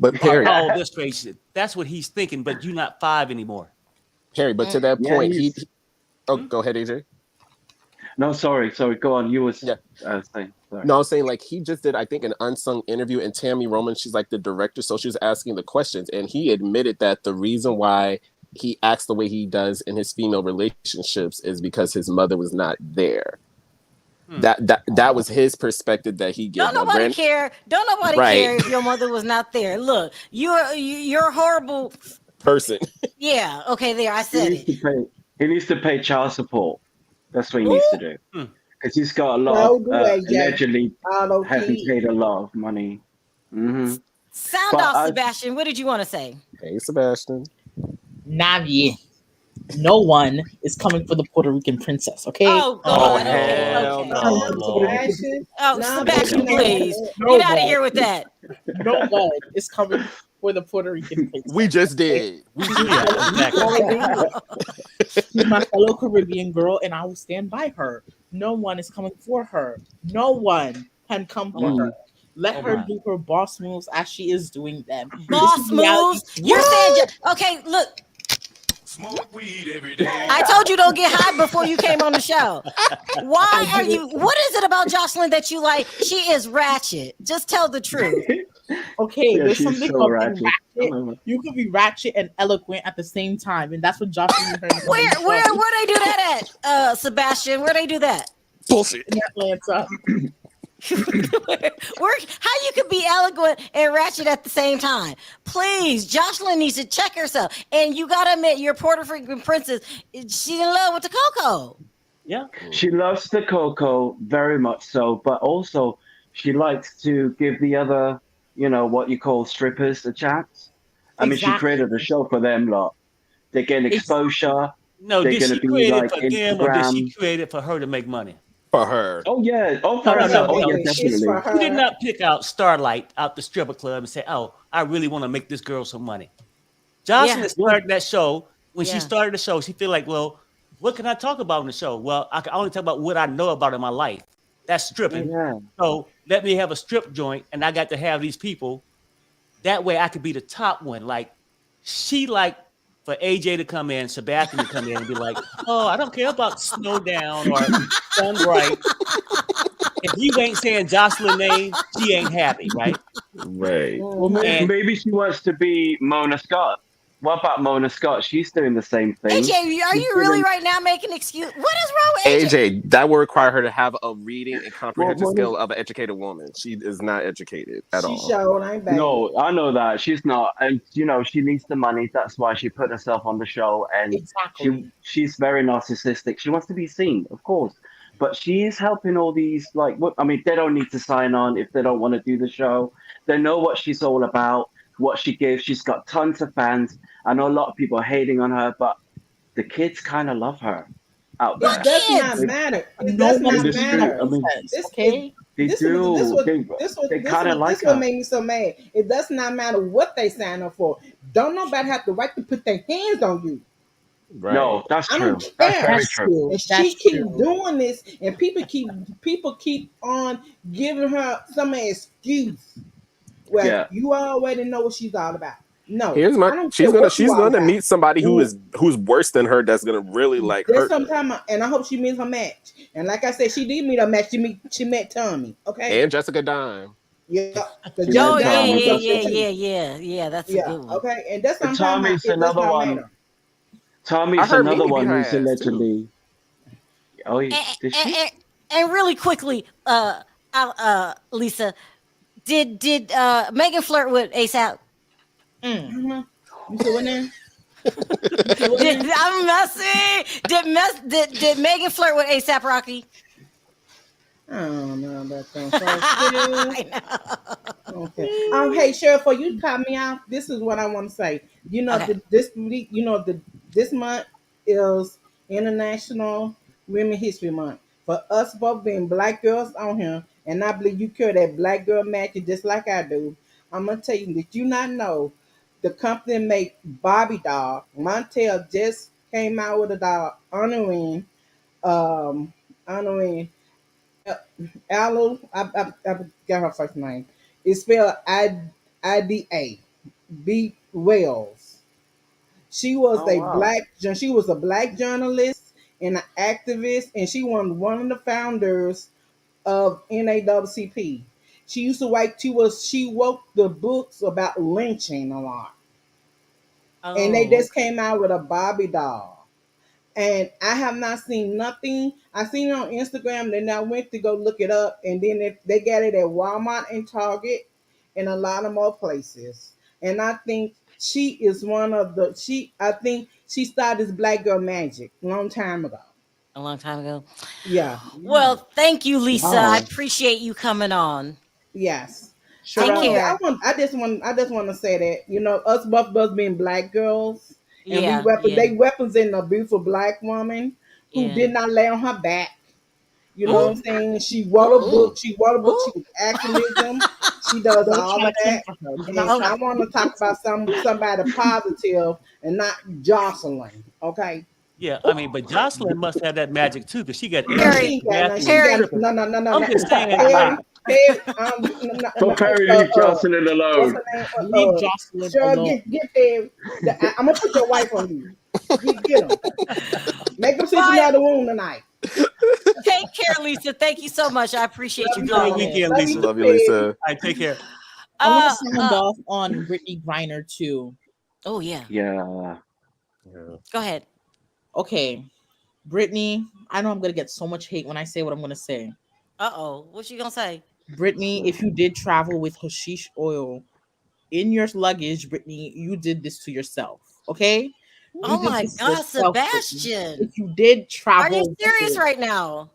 But Perry, All this crazy. That's what he's thinking, but you're not 5 anymore. Perry, but to that Yeah, point, he's- go ahead, AJ. No, sorry. Go on. You was Yeah. saying. Sorry. No, I was saying like he just did, I think, an unsung interview, and Tammy Roman, she's like the director, so she was asking the questions, and he admitted that the reason why he acts the way he does in his female relationships is because his mother was not there. That was his perspective that he gave. Don't nobody care. Don't nobody care if your mother was not there. Look, you're a horrible person. Yeah. Okay. There. I said it. He needs to pay child support. That's what he needs to do. Because he's got a lot of allegedly hasn't paid a lot of money. Mm-hmm. Sound off, Sebastian. What did you want to say? Hey, Sebastian. Navi. No one is coming for the Puerto Rican princess, okay? Oh, God. Hell no. Sebastian, please. Get out of here with that. No one is coming for the Puerto Rican princess. We just did. She's my fellow Caribbean girl, and I will stand by her. No one is coming for her. No one can come for her. Let her do her boss moves as she is doing them. Boss moves? You're saying, okay, look. Smoke weed every day. I told you don't get high before you came on the show. Why are you? What is it about Joseline that you like? She is ratchet. Just tell the truth. Okay, Yeah, there's she's something so called ratchet. ratchet. You could be ratchet and eloquent at the same time, and that's what Joseline Hernandez. Where they do that at, Sebastian? Where they do that? Bullshit. In Atlanta. How you can be eloquent and ratchet at the same time? Please, Joseline needs to check herself. And you gotta admit, your Puerto Rican princess, she's in love with the cocoa. Yeah, she loves the cocoa very much so, but also she likes to give the other, what you call strippers a chance. I mean, she created a show for them lot. They're getting exposure. No, They're did gonna she be create like it for them, or did she Instagram. create it for her to make money? For her. Oh yeah. Oh, for No, her. no, Oh no. yeah, definitely. She did not pick out Starlight out the stripper club and say, "Oh, I really want to make this girl some money." Joseline started that show. When she started the show, she feel like, well, what can I talk about in the show? Well, I can only talk about what I know about in my life. That's stripping. Yeah. So let me have a strip joint, and I got to have these people. That way, I could be the top one. Like she for AJ to come in, Sebastian to come in and be like, "Oh, I don't care about Snow Down or Sun Bright." If you ain't saying Joseline name, she ain't happy, right? Right. Well, maybe she wants to be Mona Scott. What about Mona Scott? She's doing the same thing. AJ, are you really right now making excuse? What is wrong with AJ? AJ, that would require her to have a reading and comprehension skill of an educated woman. She is not educated at all. No, I know that. She's not. And, she needs the money. That's why she put herself on the show. And she's very narcissistic. She wants to be seen, of course. But she is helping all these, they don't need to sign on if they don't want to do the show. They know what she's all about, what she gives. She's got tons of fans. I know a lot of people are hating on her, but the kids kind of love her out there. It does not matter. It does not matter. I mean, okay? They do. They kind of like her. This what made me so mad. It does not matter what they sign up for. Don't nobody have the right to put their hands on you. Right. No, that's true. I don't care. That's very true. And she keep doing this, and people keep on giving her some excuse. Well, you already know what she's all about. No, Here's my. I don't She's care gonna. what you She's all gonna got. meet somebody Mm, who's worse than her. That's gonna really like There's hurt some her. time, and I hope she meets her match. And like I said, she did meet her match. She met Tommy. Okay, And Jessica Dime. yeah, because She met Oh Jessica yeah, Dime Tommy, was yeah, up that's there yeah, right. too. yeah, yeah, yeah. That's a Yeah, good one. okay, and that's what But I'm talking about. Tommy's That's another what made one. her. I Tommy's heard another Mimi beat one her who's ass too. allegedly. Oh, And, did and, she? and, and really quickly, Lisa, did Megan flirt with ASAP? Mm. Uh-huh. You said what now? You said what Did now? I'm messy? Did Megan flirt with ASAP Rocky? I don't know about them folks. Still. I know. Okay. Hey, Cheryl, for you to cut me off, this is what I want to say. You know, Okay. this week, this month is International Women History Month. For us both being black girls on here, and I believe you carry that black girl magic just like I do. I'm gonna tell you that you not know the company that make Barbie doll. Montel just came out with a doll um honoring Aloe, I got her first name. It's spelled Ida B Wells. Oh wow. She was a black journalist and an activist, and she was one of the founders of NAACP. She used to write. She wrote the books about lynching a lot, and they Oh, just came out with a Barbie doll. And I have not seen nothing. I seen it on Instagram, then I went to go look it up, and then they got it at Walmart and Target and a lot of more places. And I think she is one of the she. I think she started this Black Girl Magic a long time ago. a long time ago. Yeah. Well, thank you, Lisa. I Wow. appreciate you coming on. Yes. Take Sharrell, care. I just want to say that us both of us being black girls, and Yeah, yeah, they represent a beautiful black woman who yeah. did not lay on her back. You know what Ooh, I'm saying? She ooh, wrote a book. She wrote a book. ooh. She was activism. She does don't all try of to come that. for her. Do And not Oh, try I to want come to talk for about somebody positive and not Jocelyn. Okay. Yeah, I mean, but Jocelyn must have that magic too, because she got No, A's she Perry, in ain't got none. math She ain't and got Perry, tripping. no. I'm just saying, like, Perry, Perry, For Perry, leave Jocelyn what's alone. her name? Leave Jocelyn Cheryl, alone. get Perry. I'm gonna put your wife on you. Get him. Make him see bye. another room tonight. Take care, Lisa. Thank you so much. I appreciate Love you you enjoy your calling too. in. weekend, Love you Lisa. too, Love you, Perry. Lisa. All right, take care. I want to Uh, sound uh, off on Britney Griner too. oh yeah. Yeah. Yeah. Go ahead. Okay, Britney, I know I'm gonna get so much hate when I say what I'm gonna say. Uh-oh. What you gonna say? Britney, if you did travel with hashish oil in your luggage, Britney, you did this to yourself. Okay? You Oh did my this to God, yourself, Britney. Sebastian. If you did Are you travel with serious it, right now?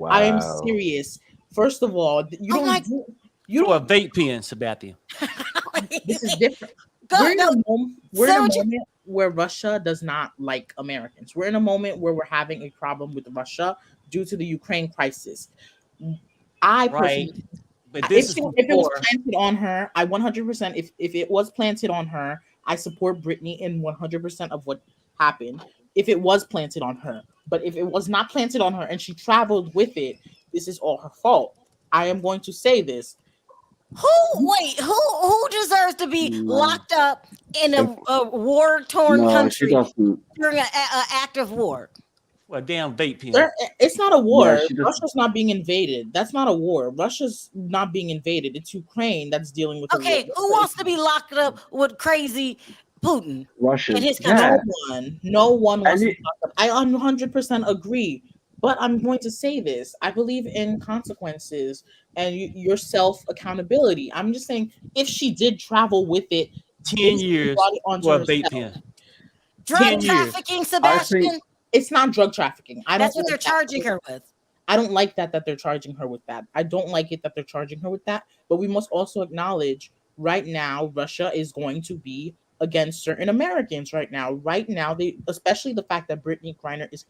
I am Wow. serious. First of all, Oh my you For a don't vape pen, Sebastian. this is different. go go We're in say a what you moment where Russia does not like Americans. We're in a moment where we're having a problem with Russia due to the Ukraine crisis. I Right. personally, But this is if it was before. planted on her, I 100%, if it was planted on her, I support Britney in 100% of what happened. If it was planted on her, but if it was not planted on her and she traveled with it, this is all her fault. I am going to say this. who deserves to be No. locked up in If, a war-torn no, she country doesn't. during an active war? For a damn vape pen. There, it's not a Yeah, war. she doesn't. Russia's not being invaded. That's not a war. Russia's not being invaded. It's Ukraine that's dealing with a war. Okay, who wants to be locked up with crazy Putin in Russian. his country? Yeah. No one And wants to be locked up. I 100% agree. But I'm going to say this. I believe in consequences and your self accountability. I'm just saying, if she did travel with it, 10 basically years brought it onto for a vape herself. pen. Drug 10 years. trafficking, I think, Sebastian. It's not drug trafficking. I don't That's what they're like that. charging her with. I don't like that they're charging her with that. I don't like it that they're charging her with that. But we must also acknowledge right now Russia is going to be against certain Americans right now. Right now, they especially the fact that Britney Griner is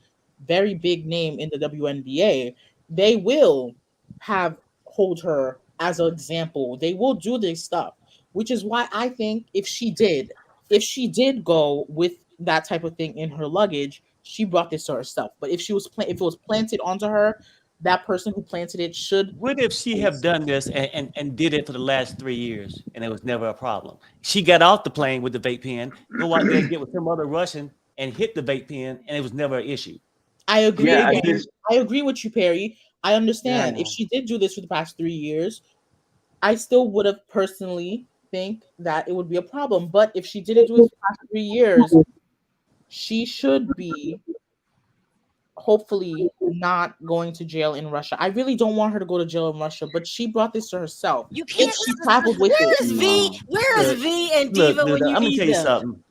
very big name in the WNBA, they will have hold her as an example. They will do this stuff, which is why I think if she did go with that type of thing in her luggage, she brought this to herself. But if it was planted onto her, that person who planted it should. What if she have done this and did it for the last 3 years and it was never a problem? She got off the plane with the vape pen, go out there and get with some other Russian and hit the vape pen, and it was never an issue. I agree. Yeah, Again, this, I agree with you, Perry. I understand. yeah. If she did do this for the past 3 years, I still would have personally think that it would be a problem. But if she didn't do it for the past 3 years, she should be hopefully not going to jail in Russia. I really don't want her to go to jail in Russia, but she brought this to herself. You can't. If she traveled with Where it. is V? Where is Look, V and Look, Diva when Luda, you I'm gonna need tell you them? something.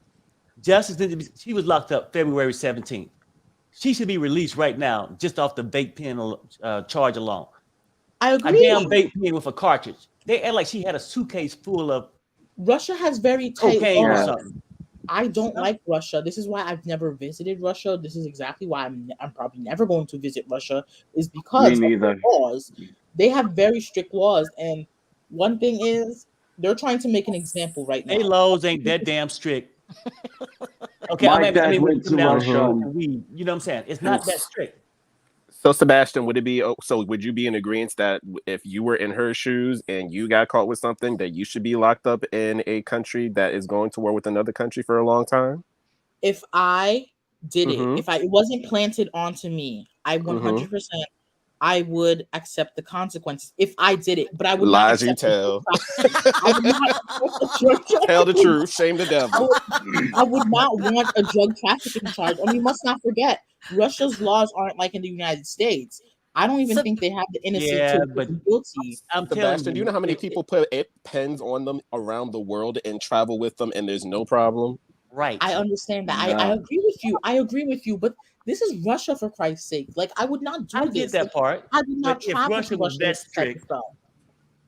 Justice, she was locked up February 17th. She should be released right now, just off the vape pen charge alone. I A agree. damn vape pen with a cartridge. They act like she had a suitcase full of Russia has very tight cocaine or laws. something. I don't like Russia. This is why I've never visited Russia. This is exactly why I'm probably never going to visit Russia, is because of neither. the laws. They have very strict laws, and one thing is they're trying to make an example right They now. laws ain't that damn strict. Okay, My dad went to coming out Russia. smoking weed. You know what I'm saying? It's not that strict. So Sebastian, would it be so? Would you be in agreement that if you were in her shoes and you got caught with something, that you should be locked up in a country that is going to war with another country for a long time? If I did Mhm. it, if it wasn't planted onto me, I 100%. I would accept the consequences if I did it, but I would not Lies you accept tell. I would not accept a drug Tell the trafficking. truth. Shame the devil. I would not want a drug trafficking charge. And we must not forget, Russia's laws aren't like in the United States. I don't even So- think they have the innocent Yeah, to but be guilty. I'm telling Sebastian, do you know how many it- people put pens on them around the world and travel with them, and there's no problem? right. I understand that. Yeah. I agree with you. I agree with you. But this is Russia, for Christ's sake. Like, I would not do I this. get that Like, part. I would not But if travel Russia to was Russia that with this type of strict, stuff.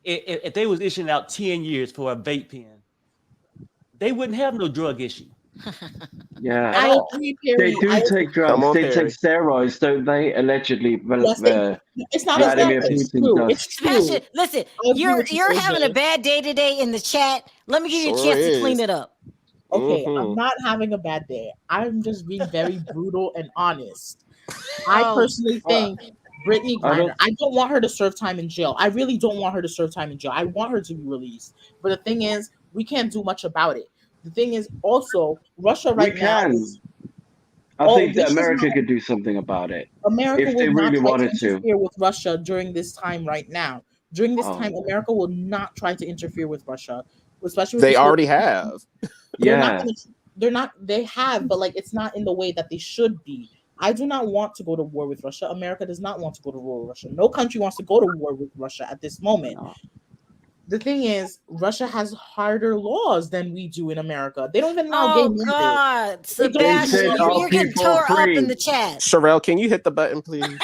if they was issuing out 10 years for a vape pen, they wouldn't have no drug issue. Yeah. I agree, Perry. They do I take drugs. Come on, They Perry. take steroids, don't they? Allegedly. Yes, it's not as Vladimir bad. It's Putin true. does. It's true. Sebastian, listen, I agree you're with you, you're AJ. having a bad day today in the chat. Let me give you a Sure chance to clean is. it up. Okay, I'm Mhm. not having a bad day. I'm just being very brutal and honest. I Oh. personally think Britney I don't- Griner, I don't want her to serve time in jail. I really don't want her to serve time in jail. I want her to be released. But the thing is, we can't do much about it. The thing is also, Russia We right now can. is I think that this is America not- could do something about it. America If will they not really try wanted to to. interfere with Russia during this time right now. During this Oh. time, America will not try to interfere with Russia, especially with They this whole- already have. They're not Yeah. gonna, they're not they have, but like it's not in the way that they should be. I do not want to go to war with Russia. America does not want to go to war with Russia. No country wants to go to war with Russia at this moment. No. The thing is, Russia has harder laws than we do in America. They don't even allow gay Oh marriage. God, They don't- Sebastian, said you're, all you're getting people tore up free. in the chat. Sharrell, can you hit the button, please?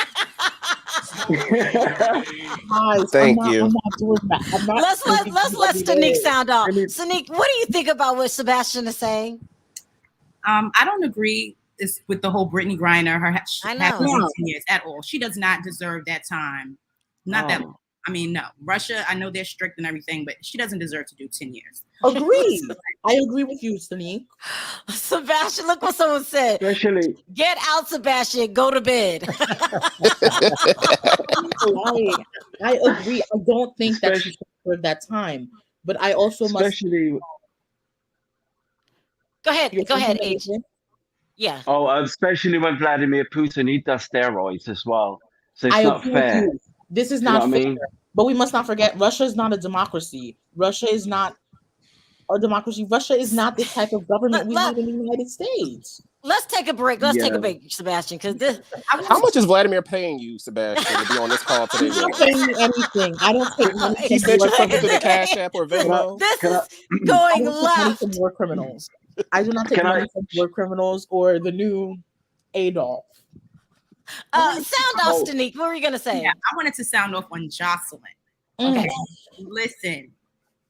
Guys, Thank I'm you. not doing that. I'm not Let's speaking let every Sanique day. sound off. Sanique. Sanique, what do you think about what Sebastian is saying? I don't agree with the whole Britney Griner, her I know. having Yeah. 10 years at all. She does not deserve that time. Not that. Oh. I mean, no. Russia, I know they're strict and everything, but she doesn't deserve to do 10 years. Agreed. I agree with you, Sanique. Sebastian, look what someone said. Especially, Get out, Sebastian. Go to bed. I agree. I don't think that she should serve that time, but I also must. especially, Go ahead. You're Go ahead, saying H. that, Yeah. especially when Vladimir Putin, he does steroids as well. So it's I not agree fair. with you. This is You know not what I fair. mean? But we must not forget, Russia is not a democracy. Russia is not a democracy. Russia is not the type of government we have in the United States. Let's take a break. Let's take Yeah. a break, Sebastian, because this. How much is Vladimir paying you, Sebastian, to be on this call today? He's not paying me anything. I don't take money He from sent you war something through the criminals. Cash App or Venmo. This Can I- is I going don't take money left. from war criminals. I do not take Can I- money from war criminals or the new Adolf. Sound off, Oh. Stanique. What were you gonna say? Yeah, I wanted to sound off on Joseline. Okay. Listen,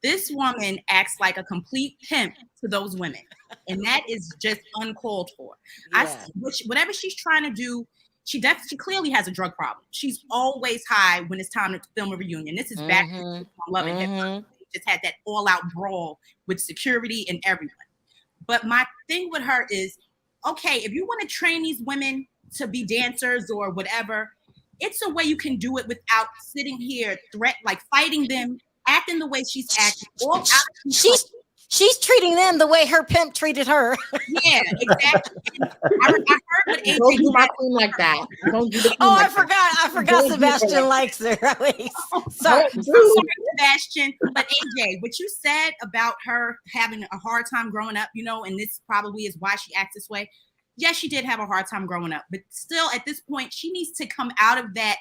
this woman acts like a complete pimp to those women, and that is just uncalled for. Yeah. Whatever she's trying to do, she clearly has a drug problem. She's always high when it's time to film a reunion. This is back to Mhm. Love and Hip Hop. Just had that all-out brawl with security and everyone. But my thing with her is, okay, if you want to train these women to be dancers or whatever, it's a way you can do it without sitting here fighting them, acting the way she's acting. All out of She's treating them the way her pimp treated her. Yeah, exactly. I heard what AJ Don't do my said. queen like that. Don't do the queen Oh, like I forgot Don't do Sebastian her likes her. Sorry. that. I'm sorry, Sebastian, but AJ, what you said about her having a hard time growing up, and this probably is why she acts this way. Yes, she did have a hard time growing up, but still at this point, she needs to come out of that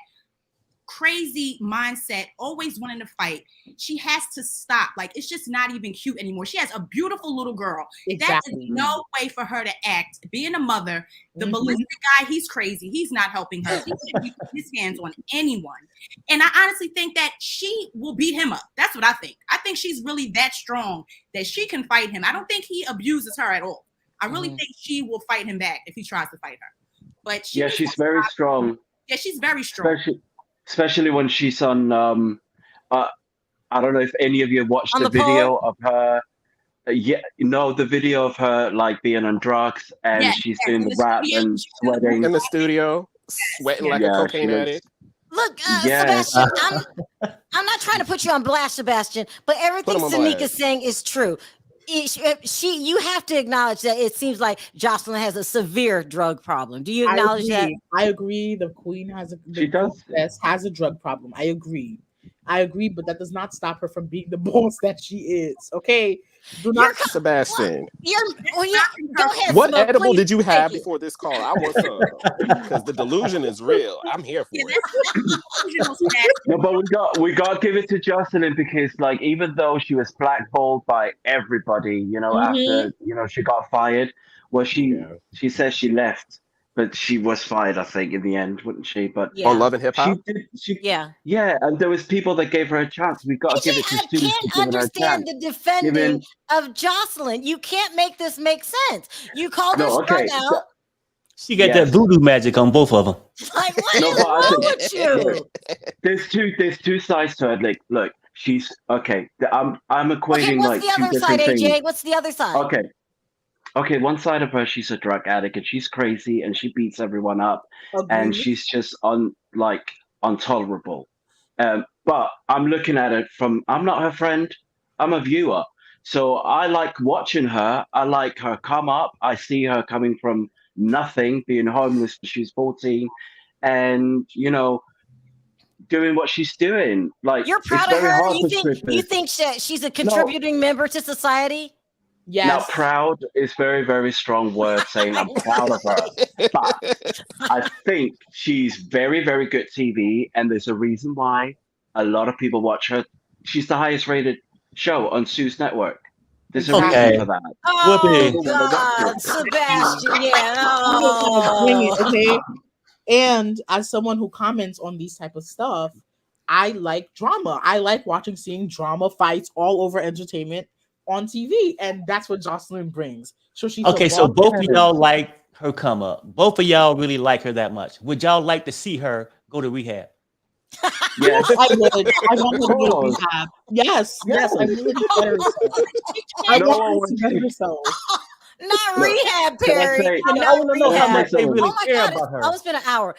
crazy mindset, always wanting to fight. She has to stop. Like, it's just not even cute anymore. She has a beautiful little girl. That is no way for her to act. Being a mother, the ballistic guy, he's crazy. He's not helping her. He shouldn't be putting his hands on anyone. And I honestly think that she will beat him up. That's what I think. I think she's really that strong that she can fight him. I don't think he abuses her at all. I really think she will fight him back if he tries to fight her. But she's very strong. Yeah, she's very strong. Especially when she's on. I don't know if any of you watched the video of her. The video of her like being on drugs and she's doing the rap and sweating in the studio, sweating like a cocaine addict. Look, Sebastian, I'm not trying to put you on blast, Sebastian, but everything Stanika is saying is true. You have to acknowledge that it seems like Joseline has a severe drug problem. Do you acknowledge that? I agree. The queen has a drug problem. I agree, but that does not stop her from being the boss that she is. Okay, do not, Sebastian. Go ahead. What edible did you have before this call? I want some because the delusion is real. I'm here for it. No, but we got to give it to Joseline because, like, even though she was blackballed by everybody, after she got fired, she says she left, but she was fired, I think, in the end, wouldn't she? But on Love and Hip Hop, and there was people that gave her a chance. We got to give it to students. I can't understand the defending of Joseline. You can't make this make sense. You called her strung out. She got that voodoo magic on both of them. Like, what is wrong with you? There's two sides to it. Like, look, she's okay. I'm equating what's like the other side, AJ? What's the other side? Okay, one side of her, she's a drug addict and she's crazy and she beats everyone up and she's just intolerable. But I'm looking at it I'm not her friend, I'm a viewer. So I like watching her. I like her come up. I see her coming from nothing, being homeless when she's 14 and, doing what she's doing. Like, you're proud of her? You think she's a contributing member to society? Yes. Now, proud is very, very strong word saying I'm proud of her. But I think she's very, very good TV, and there's a reason why a lot of people watch her. She's the highest rated show on Sue's network. There's a reason for that. Oh, God, Sebastian, okay. And as someone who comments on these type of stuff, I like drama. I like seeing drama fights all over entertainment on TV, and that's what Joseline brings. So she's so both of y'all like her come up. Both of y'all really like her that much. Would y'all like to see her go to rehab? Yes, I would. I want her to go to rehab. Yes, I really better herself. I want her to better herself. Not rehab, Perry. No. They really Oh my care God, about her. it's almost been an hour.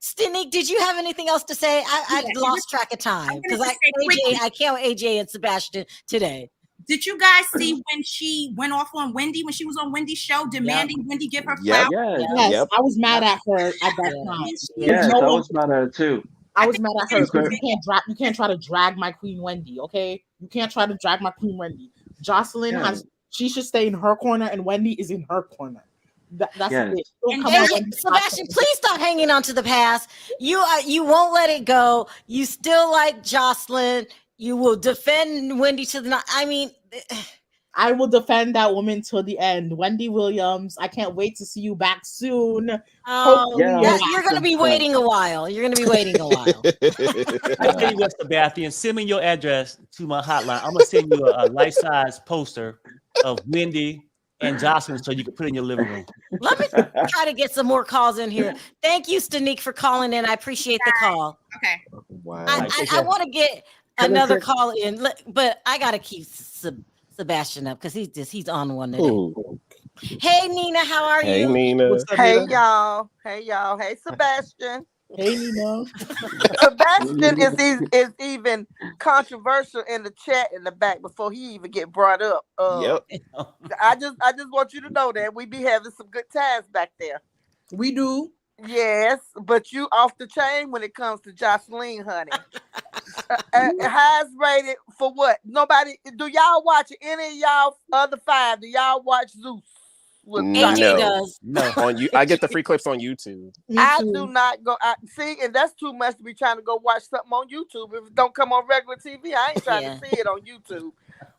Stinik, did you have anything else to say? I lost track of time because I can't with AJ and Sebastian today. Did you guys see when she went off on Wendy, when she was on Wendy's show, demanding Wendy give her flowers? Yes, I was mad at her at that time. Yes, I was mad at her too. I was mad at her because you can't try to drag my Queen Wendy, okay? You can't try to drag my Queen Wendy. Joseline she should stay in her corner and Wendy is in her corner. That's it. Sebastian, please stop hanging on to the past. You won't let it go. You still like Joseline. You will defend Wendy to the night. I mean, I will defend that woman till the end. Wendy Williams, I can't wait to see you back soon. You're going to be waiting a while. I tell you what, Sebastian, send me your address to my hotline. I'm going to send you a life-size poster of Wendy and Joseline so you can put it in your living room. Let me try to get some more calls in here. Thank you, Stanik, for calling in. I appreciate the call. Okay. Wow. I want to get another call in, but I got to keep Sebastian up because he's on one today. Ooh. Hey, Nina, how are you? Hey, Nina. Hey, y'all. Hey, Sebastian. Hey, Nina. Sebastian is even controversial in the chat in the back before he even get brought up. Yep. I just want you to know that we be having some good times back there. We do. Yes, but you off the chain when it comes to Joseline, honey. Highest rated for what? Nobody. Do y'all watch any of y'all other 5? Do y'all watch Zeus? With AJ No. does. No. On you, I get the free clips on YouTube. Me I too. do not go. See, and that's too much to be trying to go watch something on YouTube. If it don't come on regular TV, I ain't trying Yeah. to see it on YouTube.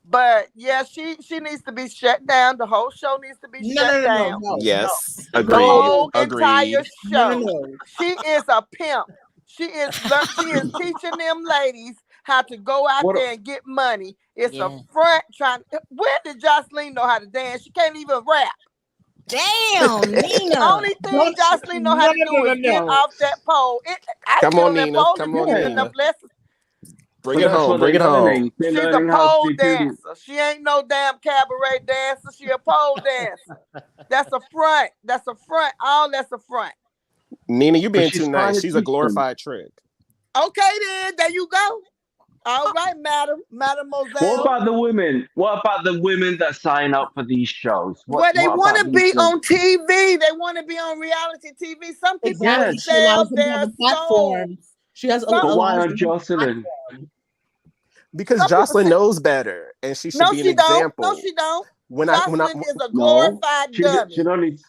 But yeah, she needs to be shut down. The whole show needs to be shut down. No. Yes. The Agreed. whole Agreed. entire show. No. She is a pimp. She is teaching them ladies how to go out What- there and get money. It's Yeah. a front trying. Where did Joseline know how to dance? She can't even rap. Damn, Nina. Only thing Joseline know how to do is get off that pole. I Come get on, on that Nina. pole Come and on, get Nina. enough lessons. Bring But it that's home. what Bring it they're home. learning. They're She's a learning how pole to do. dancer. She ain't no damn cabaret dancer. She a pole dancer. That's a front. That's a front. All that's a front. Nina, you being she's too trying nice. to She's a teach them. glorified trick. Okay then, there you go. All right, Mademoiselle. What about the women? What about the women that sign up for these shows? Well, they what want about to these be women? on TV. They want to be on reality TV. Some people Exactly. will She allows sell them to have their a platform. souls. She has Some- But why allows on them to have a Joseline? platform. Because Some people Jocelyn say- knows better, and she should No, be an she don't. example. No, she don't. When Joseline is a No, glorified dummy. she don't need.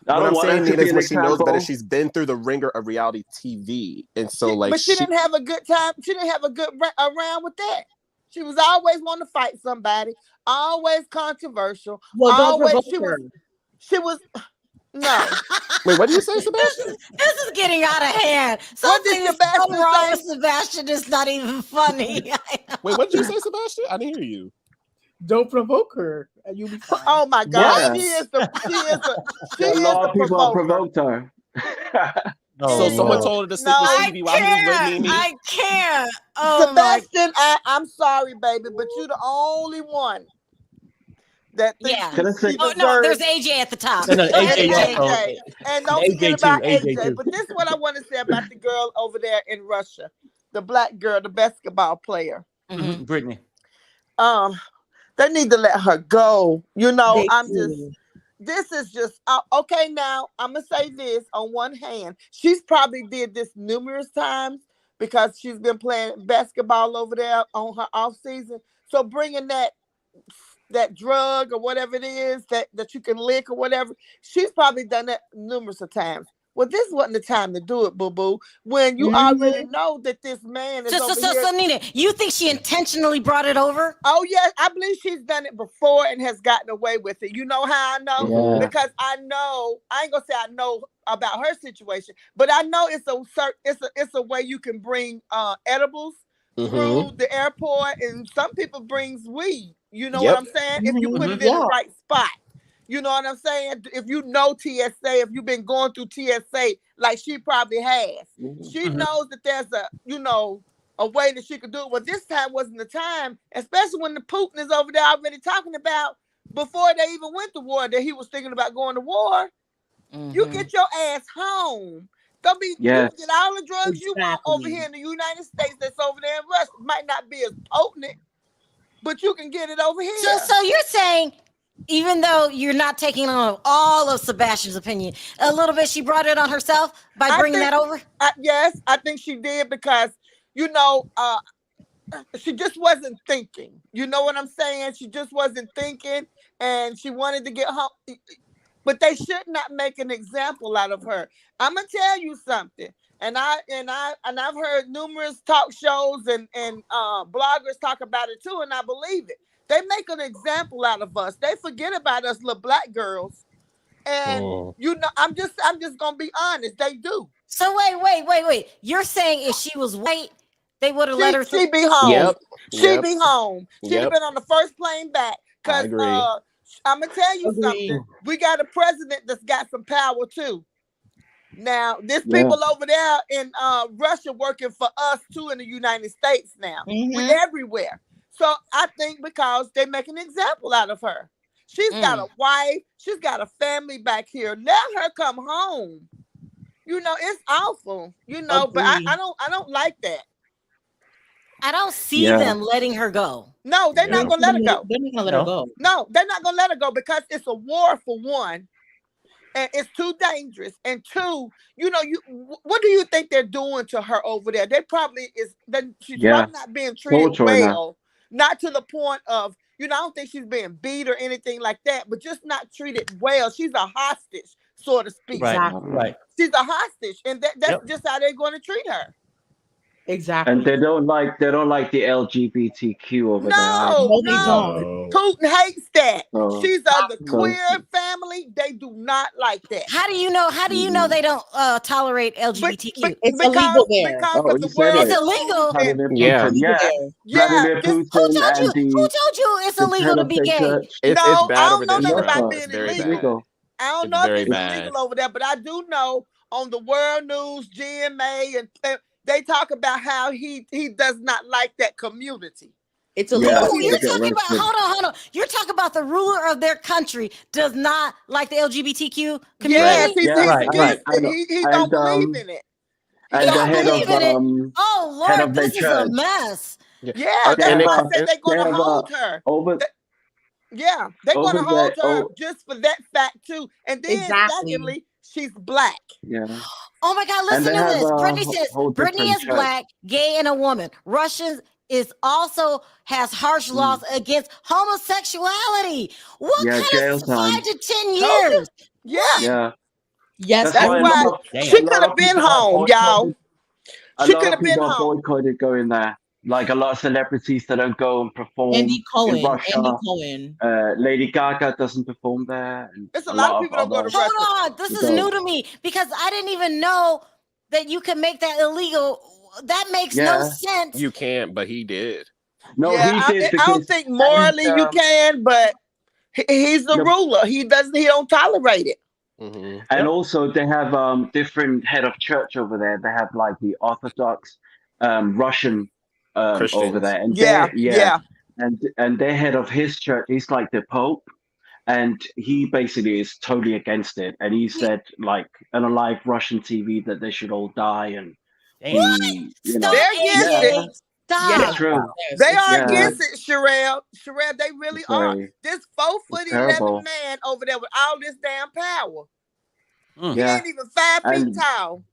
I what don't I'm want her saying, to Nina, be is an when she knows better, example. she's been through the ringer of reality TV, and so like But she didn't have a good time. She didn't have a good around with that. She was always wanting to fight somebody. Always controversial. Well, don't Always provoke her. she was no. Wait, what did you say, Sebastian? This is getting out of hand. What did Something is so Sebastian wrong say? with Sebastian. It's not even funny. Wait, what did you say, Sebastian? I didn't hear you. Don't provoke her, and you'll be fine. Oh my God, Yeah. she is A lot of people have provoker. provoked her. So It is someone a- told her to sit no. with I Stevie while he was with can't. Mimi. I can't. Oh my. Sebastian, I'm sorry, baby, but you're the only one that thinks Yeah. Can I say? she Oh no, there's deserves. AJ at the top. No, And AJ, AJ. also. And don't AJ forget too, about AJ AJ. too. But this is what I want to say about the girl over there in Russia, the black girl, the basketball player. Mhm. Britney. They need to let her go. You know, They I'm do. just. This is just okay. Now I'm gonna say this. On one hand, she's probably did this numerous times because she's been playing basketball over there on her off season. So bringing that drug or whatever it is that you can lick or whatever, she's probably done that numerous of times. Well, this wasn't the time to do it, boo boo. When you already know that this man is over here. So Nina, you think she intentionally brought it over? Oh yes, I believe she's done it before and has gotten away with it. You know how I know? Yeah. Because I know. I ain't gonna say I know about her situation, but I know it's a way you can bring edibles through the airport, and some people brings weed. You know what I'm saying? If you put it in the right spot. You know what I'm saying? If you know TSA, if you've been going through TSA, like she probably has, she knows that there's a way that she could do it. Well, this time wasn't the time, especially when the Putin is over there already talking about before they even went to war that he was thinking about going to war. You get your ass home. Don't be you can get all the drugs you want over here in the United States that's over there in Russia. It might not be as potent, but you can get it over here. So you're saying, even though you're not taking on all of Sebastian's opinion, a little bit she brought it on herself by bringing that over? Yes, I think she did because, she just wasn't thinking. You know what I'm saying? She just wasn't thinking and she wanted to get home. But they should not make an example out of her. I'm gonna tell you something. And I've heard numerous talk shows and bloggers talk about it too, and I believe it. They make an example out of us. They forget about us little black girls. And I'm just gonna be honest, they do. So wait. You're saying if she was white, they would have let her She'd be home. Yep. She'd be home. She'd have been on the first plane back. I agree. I'm gonna tell you something. We got a president that's got some power too. Now, there's people over there in Russia working for us too in the United States now. We're everywhere. So I think because they make an example out of her. She's got a wife. She's got a family back here. Let her come home. it's awful, but Agree. I don't like that. I don't see Yeah. them letting her go. No, they're not gonna let her go. They're not gonna let her No. go. No, they're not gonna let her go because it's a war for one, and it's too dangerous. And two, what do you think they're doing to her over there? They probably she's Yeah. probably not being treated Torturing her. well, not to the point of I don't think she's being beat or anything like that, but just not treated well. She's a hostage, so to speak. Right. Exactly. Right. She's a hostage, and that's Yep. just how they're going to treat her. Exactly. And they don't like the LGBTQ over there. No, they don't. Oh. Putin hates that. So- She's of the so- queer family. They do not like that. How do you know? How do you know they don't tolerate LGBTQ? It's illegal there. Because Oh, of you the said world. It's illegal. Vladimir Yeah. Putin, yeah. Yeah, Vladimir just- Who Putin told you? and Who told you it's the illegal to head be of the gay? church. It's No, bad I over don't know there. nothing Sharrell. about It's being very illegal. bad. I don't It's know if very it's bad. illegal over there, but I do know on the world news, GMA, and they talk about how he does not like that community. It's Yeah. illegal. Oh, you're They get talking about. arrested. Hold on. You're talking about the ruler of their country does not like the LGBTQ Yes, community. he's Right, against right. it. He And, don't believe in it. And He the don't head of believe in it. Oh head Lord, of their this is a church. mess. Yeah, And that's they- why I and- said they're going they to have, hold her. over Yeah, they're going to over hold there- her oh. just for that fact too. And then Exactly. secondly, she's black. yeah. Oh my God, And listen they to have this. a Brittany says whole Brittany different is church. black, gay, and a woman. Russians is also has harsh laws against homosexuality. What Yeah, kind jail of time. 5 to 10 Told you. years? Yeah, Yeah. Yes, that's why a why lot of- Damn. she a lot could have of been people are home, y'all. boycotted. A She lot could of have been people are home. boycotted going there. Like a lot of celebrities that don't go and perform Andy in Cohen. Russia. Andy Cohen. Lady Gaga doesn't perform there. And There's a lot of people don't go to other- Hold on, this is Go. new to me because I didn't even know that you can make that illegal. That makes no Yeah. sense. You can't, but he did. No, Yeah, he did I because don't think morally you can, but he's the No. ruler. He don't tolerate it. Mhm. And also they have different head of church over there. They have like the Orthodox Russian over Christians. there. And Yeah. and their head of his church, he's like the Pope. And he basically is totally against it. And he said like on a live Russian TV that they should all die and Damn. he, you know. Stop They're against it. it. Stop. It's true. Yes, They it's are Yeah. against it, Sharrell. Sharrell, they really are. Sorry. This 4'11" terrible. man over there with all this damn power. Mm. He Yeah. ain't even 5 feet And- tall.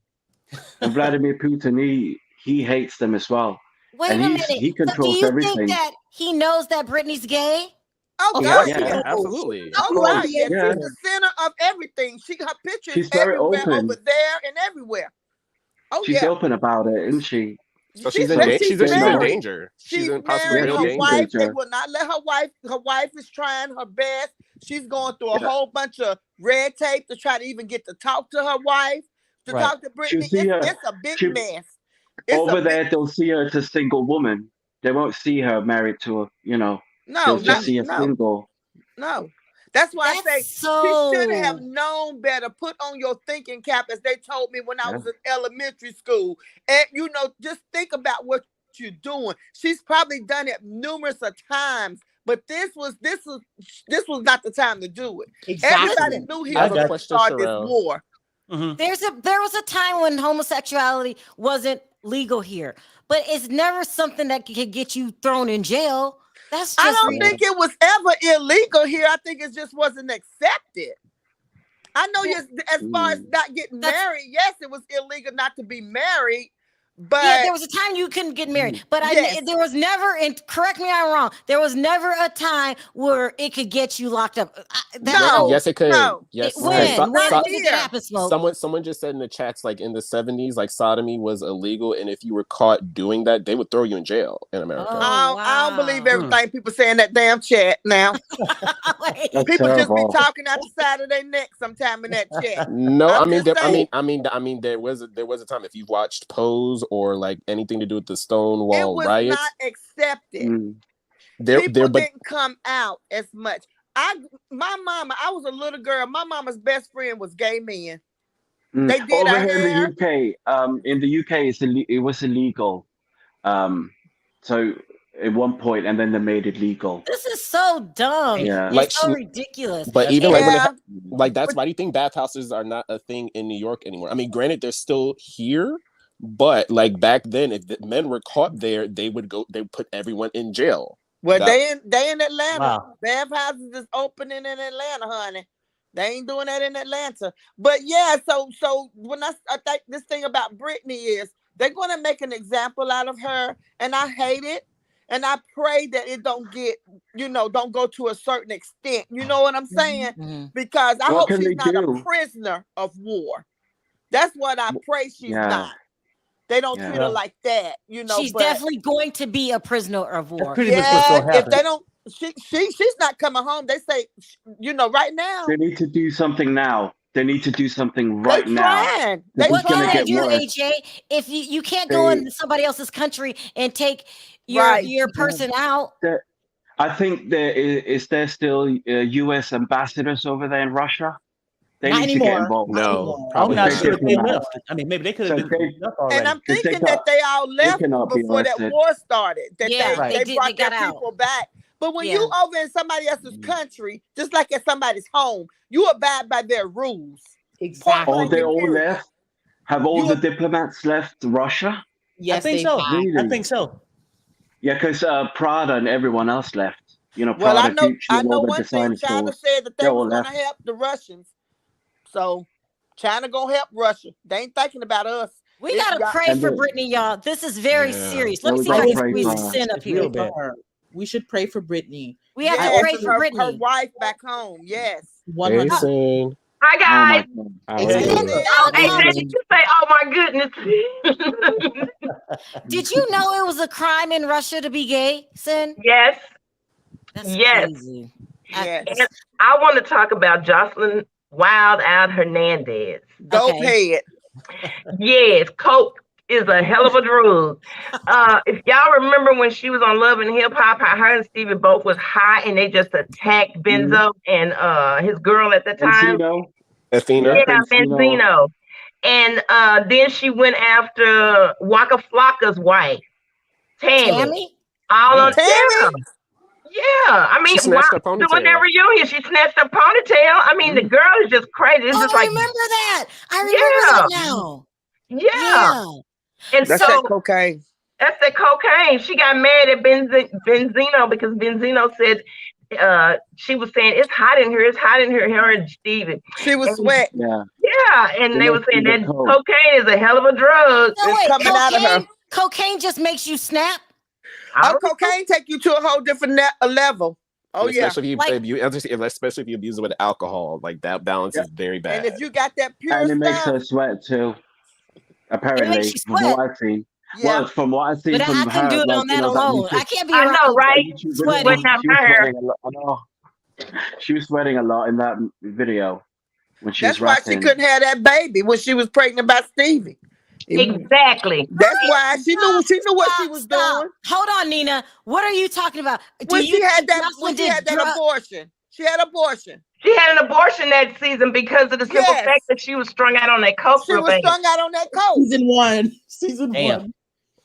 And Vladimir Putin, he hates them as well. Wait And a he's- minute. he So do controls you everything. think that he knows that Britney's gay? Oh, Of God. course Yeah. he knows. Absolutely. Oh, Of course God. he Yeah. Yeah. She's the center of everything. Her pictures She's very everywhere, open. over there and everywhere. Oh, She's yeah. open about it, isn't she? So she's in married. she's in danger. She's in possibly married real her danger. wife. They danger. will not let her wife. Her wife is trying her best. She's going through a Yeah. whole bunch of red tape to try to even get to talk to her wife, to Right. talk to Britney. see her- It's a big she- mess. It's Over a there, big, they'll see her as a single woman. They won't see her married to a, no, they'll just see her no. single. That's why I That's say so. she should have known better. Put on your thinking cap, as they told me when I was in elementary school. And just think about what you're doing. She's probably done it numerous of times, but this was not the time to do it. Exactly. Everybody knew he I have was a going to question, start this Sharrell. war. Mhm. There was a time when homosexuality wasn't legal here, but it's never something that could get you thrown in jail. That's just I don't think it was ever illegal here. I think it just wasn't accepted. I know as far as not getting married, yes, it was illegal not to be married. But yeah, there was a time you couldn't get married, but Yes. there was never, and correct me if I'm wrong, there was never a time where it could get you locked up. No. Yes, it could. no. Yes. When So- did so- it happen, Smoke? someone just said in the chats, like in the 70s, like sodomy was illegal, and if you were caught doing that, they would throw you in jail in America. Oh. I don't believe wow. everything people say in that damn chat now. Wait. That's People just be terrible. talking out the side of their neck sometime in that chat. No, I'm I mean, just saying. there was a time, if you've watched Pose or like anything to do with the It Stonewall was riots, not accepted. Mm. People but didn't come out as much. My mama, I was a little girl. My mama's best friend was gay men. Mm. They did Over her here hair. in the UK, it was illegal. So at one point, and then they made it legal. This is so dumb. Yeah. Like It's so she- ridiculous. But even And- like when Yeah. like that's why do you think bathhouses are not a thing in New York anymore? I mean, granted, they're still here, but like back then, if the men were caught there, they would put everyone in jail. Well, That- they in Atlanta. Wow. Bathhouses is opening in Atlanta, honey. They ain't doing that in Atlanta. But yeah, so when I think this thing about Britney is they're gonna make an example out of her, and I hate it. And I pray that it don't get, don't go to a certain extent. You know what I'm saying? Mhm. Because I What hope can she's they not a do? prisoner of war. That's what I pray she's Yeah. not. They don't Yeah. treat her like that, She's but definitely going to be a prisoner of war. Pretty much what's yeah, gonna if happen. they don't, she's not coming home. They say, right now, They need to do something now. They need to do something right they now. trying. This They is What gonna can trying. they get do, worse. AJ? If you can't go They- into somebody else's country and take your Right. person out. I think is there still U.S. ambassadors over there in Russia? They Not need anymore. to get involved. Not No, anymore. I'm probably not They sure if they diplomat. left. I mean, maybe they could have So been they- left already. And I'm Because they thinking got- that they all left cannot be before that arrested. war started. That Yeah, Right. they they brought their got out. people back. But when Yeah. you over in somebody else's country, just like at somebody's home, you abide by their rules. Exactly. Oh, they all Period. left? Have all You- the diplomats left Russia? Yes, I think they so. have. Really? I think so. Yeah, because Prada and everyone else left. Well, Prada, I know Gucci, and all the one thing. designer China stores. said that they They was all going to left. help the Russians. So China gonna help Russia. They ain't thinking about us. We It's gotta got- pray And for then- Brittany, y'all. This is very Yeah. serious. Yeah, Let me we see if I gotta can pray squeeze for this her. in up It's here. real Pray bad. for her. We should pray for Britney. We have Yes, to pray for her Brittany. wife back home. Yes. 100. Jason, Hi Oh guys. my God. how Hey, are Jason. you? Oh, hey, Hey, did you say, oh my goodness? Did you know it was a crime in Russia to be gay, Sin? Yes. That's Yes. crazy. Yes. And I want to talk about Joseline Wild Out Hernandez. Dope Okay. head. Yes, coke is a hell of a drug. If y'all remember when she was on Love and Hip Hop, how her and Stevie both was high and they just attacked Benzo and his girl at the time. Encino? Athena. Yeah. Yeah, Benzino. Benzino. And then she went after Waka Flocka's wife, Tammy. Tammy? All on Tammy? yeah. Yeah, I mean, She snatched her doing ponytail. that reunion, she snatched her ponytail. I mean, the girl is just crazy. It's Oh, just I like, remember that. I remember that now. yeah. Yeah. And That's so that cocaine. that's the cocaine. She got mad at Benzino because Benzino said she was saying it's hot in here, her and Steven. She was And- sweat. Yeah. Yeah, and They they were must saying be that the coke. cocaine is a hell of a drug. No, It's wait, coming out of her. cocaine just makes you snap? Oh, cocaine take you to a whole different level. Oh yeah. Especially if Like- especially if you abuse it with alcohol, like that balance is very bad. And if you got that pure And it makes stuff, her sweat too. It Apparently, makes you from sweat. what I've seen. yeah. Well, from what I've seen But from I her, couldn't do it like, on that that alone. YouTube- I can't be I around know, right? YouTube sweating. video, Sweating out she was her hair. sweating a lot. I know. She was sweating a lot in that video when she That's was why rapping. she couldn't have that baby when she was pregnant by Stevie. Exactly. That's why she knew what she was doing. Hold on, Nina. What are you talking about? When Do she you had think that Jocelyn when she did had that drug- abortion. She had abortion. She had an abortion that season because of the simple Yes. fact that she was strung out on that coke She real was bad. strung out on that coke. Season 1. Season Damn. 1.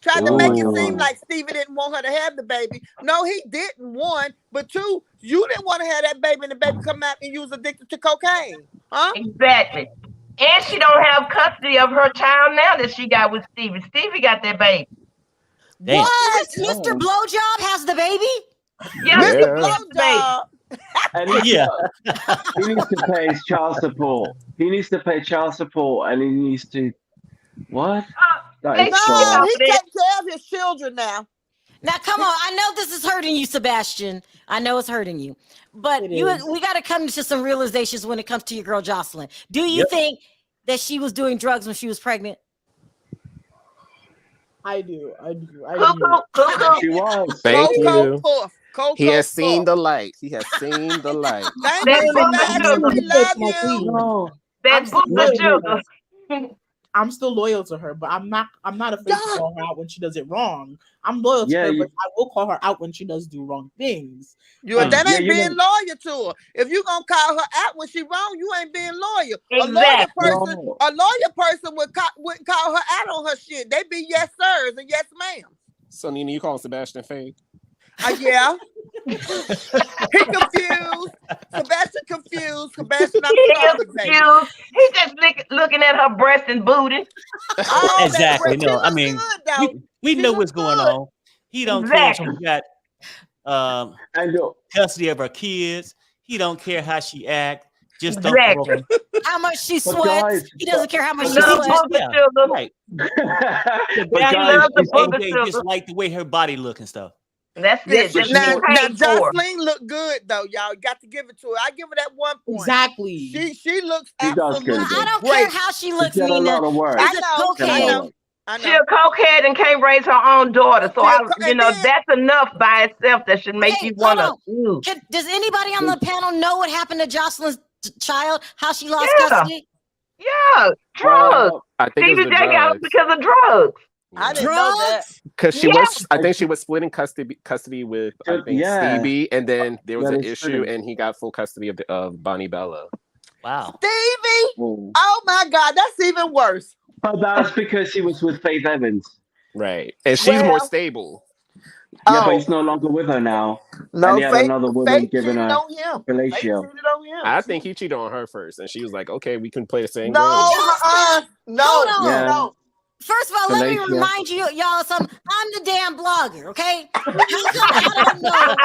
Tried to make it Ooh. seem like Stevie didn't want her to have the baby. No, he didn't. One, but two, you didn't want to have that baby, and the baby come out and you was addicted to cocaine, huh? Exactly. And she don't have custody of her child now that she got with Stevie. Stevie got that baby. Damn. What? Mr. Blowjob has the baby? Yeah. Mr. Yeah. Blowjob. And he, Yeah. he needs to pay his child support. He needs to pay child support, and he needs to what? That Hey, is no, so. No, he They- takes care of his children now. Now, come on. I know this is hurting you, Sebastian. I know it's hurting you. But It we is. got to come to some realizations when it comes to your girl, Jocelyn. Do you Yep. think that she was doing drugs when she was pregnant? I do. Cuckoo. She was. Thank Cocoa you. puff. Cocoa He has seen puff. the light. He has seen the light. Thank That you, booger Sebastian. sugar. We love you. No. That I'm still booger loyal. sugar. I'm still loyal to her, but I'm not afraid to Yeah. call her out when she does it wrong. I'm loyal to Yeah, her, you- but I will call her out when she does do wrong things. That Yeah, ain't you being loyal to her. If you gonna call her out when she wrong, you ain't being loyal. Exactly. A loyal person wouldn't call her out on her shit. They be yes sirs and yes ma'am. So Nina, you call Sebastian fake? Yeah. He confused. Sebastian confused. Sebastian, I'm He is sorry, baby. confused. He's just looking at her breast and booty. All that Exactly. breast. He No, I look mean, good though. we She know look what's going good. on. He don't care if she Exactly. got And custody of her kids. He don't care how she act. Just don't provoke Exactly. her. How much she But sweats. guys, He doesn't care how much He she loves sweats. booger Yeah, sugar. right. The but guy He guys, loves the is booger AJ just sugar. like the way her body look and stuff. That's Yes, it. That's now, what he now paid for. Joseline look good though, y'all. Got to give it to her. I give her that 1 point. Exactly. She looks She does absolutely good, I don't great. care how she looks, she did a Nina. lot of work. She's I a know, She did a lot cokehead. of I work. know. She a cokehead and can't raise her own daughter. So She a I, co- you and know, then that's enough by itself that should make Okay, you hold wanna. on. Does anybody on the panel know what happened to Jocelyn's child? How she lost Yeah, custody? yeah, drugs. I think it was Stevie the J got drugs. it because of drugs. I didn't know that. Drugs? Because she Yeah, was, I think she was splitting custody with, I think, Yeah, Stevie, and then there was yeah, an they issue, split it. and he got full custody of Bonnie Bella. Wow. Stevie. Mm. Oh my God, that's even worse. But that's because he was with Faith Evans. Right, and she's more Well, stable. Yeah, but oh he's no longer with her now. And no, he had another woman Faith giving cheated her on him. Faith fellatio. cheated on him. I think he cheated on her first, and she was like, "Okay, we can play the same No, game." no, Hold on. Yeah, no. First of all, let me fellatio. remind y'all of something. I'm the damn blogger, okay? How come I don't know?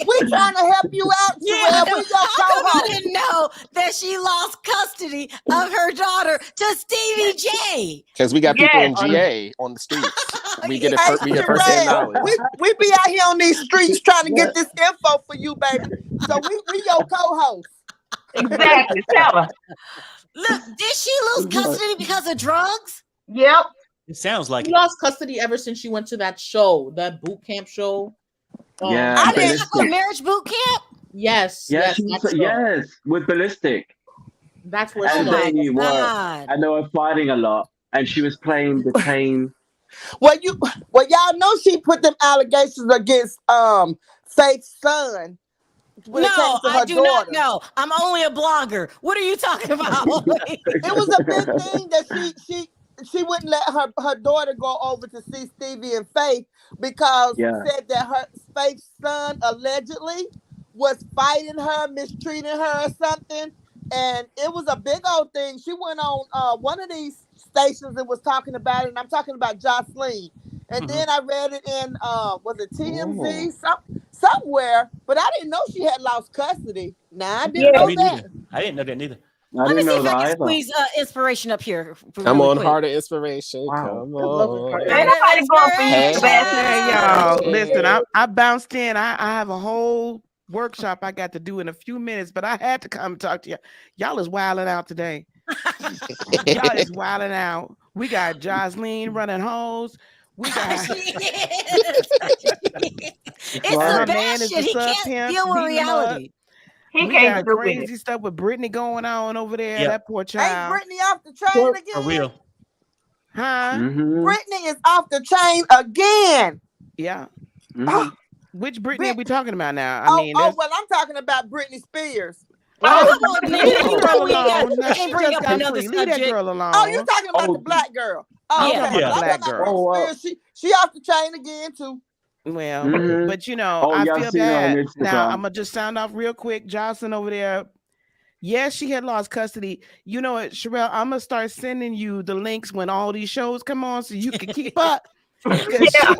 We trying to help you out, Yeah, Sharrell. We your how come I co-host. didn't know that she lost custody of her daughter to Stevie J? Because we got people yes. in GA on the streets. We get it. Hey, We get first-hand Sharrell, knowledge. we be out here on these streets trying to get this info for you, baby. So we your co-host. Exactly. Tell her. Look, did she lose custody because of drugs? Yep. It sounds like She it. lost custody ever since she went to that show, that boot camp show. Yeah, I Are you didn't- talking about Marriage Boot Camp? Yes, yeah, yes, she that was, show. yes, with Ballistic. That's where Oh she And my lost. they were, God. and they were fighting a lot. And she was playing the tame. Well, y'all know she put them allegations against Faith's son when it came No, to her I do daughter. not know. I'm only a blogger. What are you talking about? It was a big thing that she wouldn't let her daughter go over to see Stevie and Faith because Yeah. said that her Faith's son allegedly was fighting her, mistreating her or something. And it was a big old thing. She went on one of these stations and was talking about it, and I'm talking about Joseline. And then I read it in was it TMZ somewhere, but I didn't know she had lost custody. Nah, I didn't Yeah. know Me that. neither. I didn't know that neither. I Let me didn't see know if I that can either. squeeze inspiration up here. I'm really on quick. Heart of Inspiration. Wow. Come I love her on. part. Ain't nobody going for you, Hey, Sebastian. Hey, y'all. hey. Listen, I bounced in. I have a whole workshop I got to do in a few minutes, but I had to come and talk to you. Y'all is wilding out today. Y'all is wilding out. We got Joseline running hoes. We got It's Well, her man is Sebastian. the He sub can't pimp deal with beating him up. reality. He We can't got do with it. crazy stuff with Britney going on over there. Yep. That poor Ain't child. Britney off the chain For again? real. Huh? Mm-hmm. Brittany is off the chain again. Yeah. Mm-hmm. Which Britney Brit- are we talking about now? I Oh, mean, oh, there's well, I'm talking about Britney Spears. Oh, come on, Nina. leave You that know girl we alone. Now, can't she bring just up got another free. Leave that subject. girl alone. Oh, you talking about Oh. the black girl? I'm Oh, Yeah. talking about okay. the I'm black talking about girl. Oh, wow. Britney Spears. She off the chain again too. Well, Mhm. but you know, Oh, I yeah, I've feel seen her on bad. Now, Instagram. I'm gonna just sound off real quick. Jocelyn over there. Yes, she had lost custody. You know what, Sharrell? I'm gonna start sending you the links when all these shows come on, so you can keep up. Because Yeah.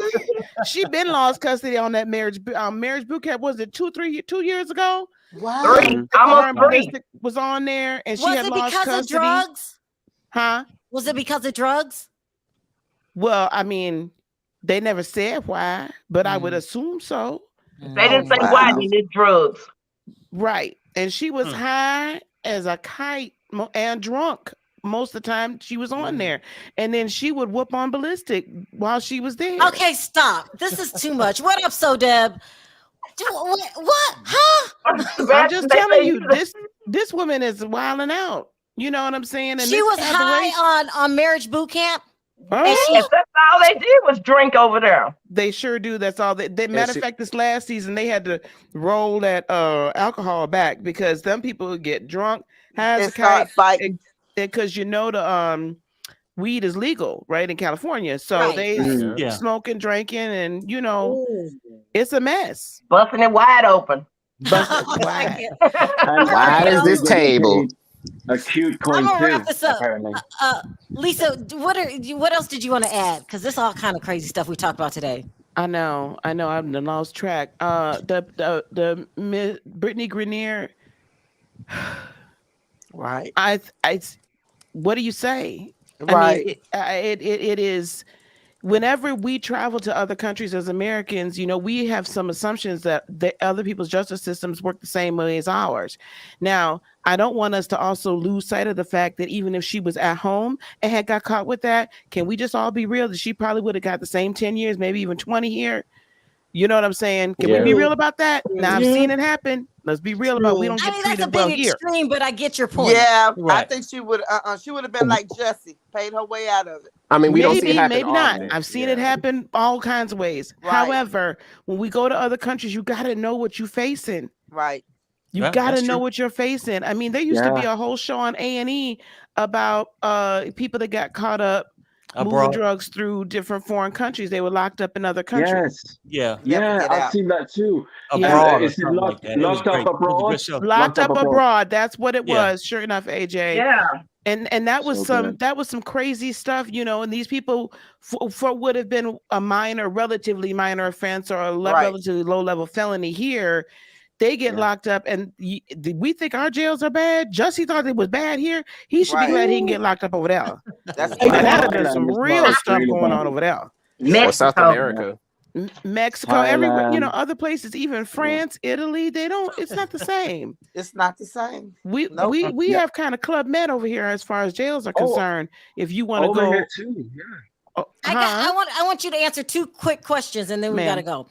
she been lost custody on that marriage boot camp. Was it 2 years ago? Wow. 3, Her almost and 3. Ballistic was on there, and she Was had it lost because of custody. drugs? Huh? Was it because of drugs? Well, I mean, they never said why, but I would assume so. They didn't say wow. why they did drugs. Right. And she was high as a kite and drunk most of the time she was on there. And then she would whoop on Ballistic while she was there. Okay, stop. This is too much. What up, So Deb? What? Huh? I'm just telling you, this woman is wilding out. You know what I'm saying? And She this was aberration- high on marriage boot camp. Huh? And she, Yes, that's all they did was drink over there. They sure do. That's all. Matter of fact, this last season they had to roll that alcohol back because some people would get drunk, has And a start kite, fighting. because you know weed is legal, right, in California. So they Yeah. smoking, drinking, and Ooh. it's a mess. Busting it wide open. Busted wide. And Wide as this getting table. paid a cute I'm coin gonna too, wrap this up. apparently. Lisa, what else did you want to add? Because this all kind of crazy stuff we talked about today. I know. I've lost track. The Britney Griner. Right. What do you say? Right. I mean, it is. Whenever we travel to other countries as Americans, we have some assumptions that the other people's justice systems work the same way as ours. Now, I don't want us to also lose sight of the fact that even if she was at home and had got caught with that, can we just all be real that she probably would have got the same 10 years, maybe even 20 here? You know what I'm saying? Can we be real about that? Now, I've seen it happen. Let's be real about it. We don't get That's treated a well big here. extreme, but I get your point. Yeah, I Right. think she would. She would have been like Jessie, paid her way out of it. I mean, we don't see it Maybe, happen maybe not. often. I've seen it happen all kinds of ways. Right. However, when we go to other countries, you got to know what you're facing. Right. You Yeah, got to that's know true. what you're facing. I mean, there used to be a whole show on A&E about people that got caught up moving Abroad. drugs through different foreign countries. They were locked up in other countries. Yeah. Never get I've out. seen that too. Abroad or Is it something like that. It was locked up great. It was a abroad? good show. Locked up abroad. That's what it Yeah. was. Sure enough, AJ. Yeah. And that was So that was some crazy stuff, and these people for would have been a relatively minor offense or a relatively low level felony here. They get locked up, and we think our jails are bad. Jussie thought it was bad here. He should be glad he can get locked up over there. That's And right. that have been some real stuff going on over there. Or South America. Mexico, everywhere, Thailand. other places, even France, Italy, it's not the same. It's not the same. We Nope. we have kind of Club Med over here as far as jails are concerned. If you want to Over go, here too. Yeah. I want you to answer two quick questions, and then we gotta go.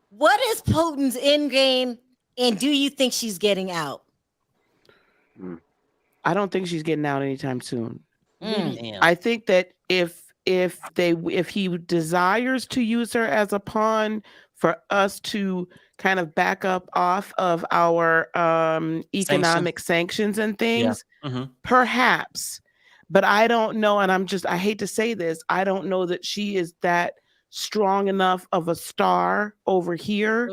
What is Putin's end game, and do you think she's getting out? I don't think she's getting out anytime soon. Damn. I think that if he desires to use her as a pawn for us to kind of back up off of our economic sanctions and things, perhaps. But I don't know, and I hate to say this, I don't know that she is that strong enough of a star over here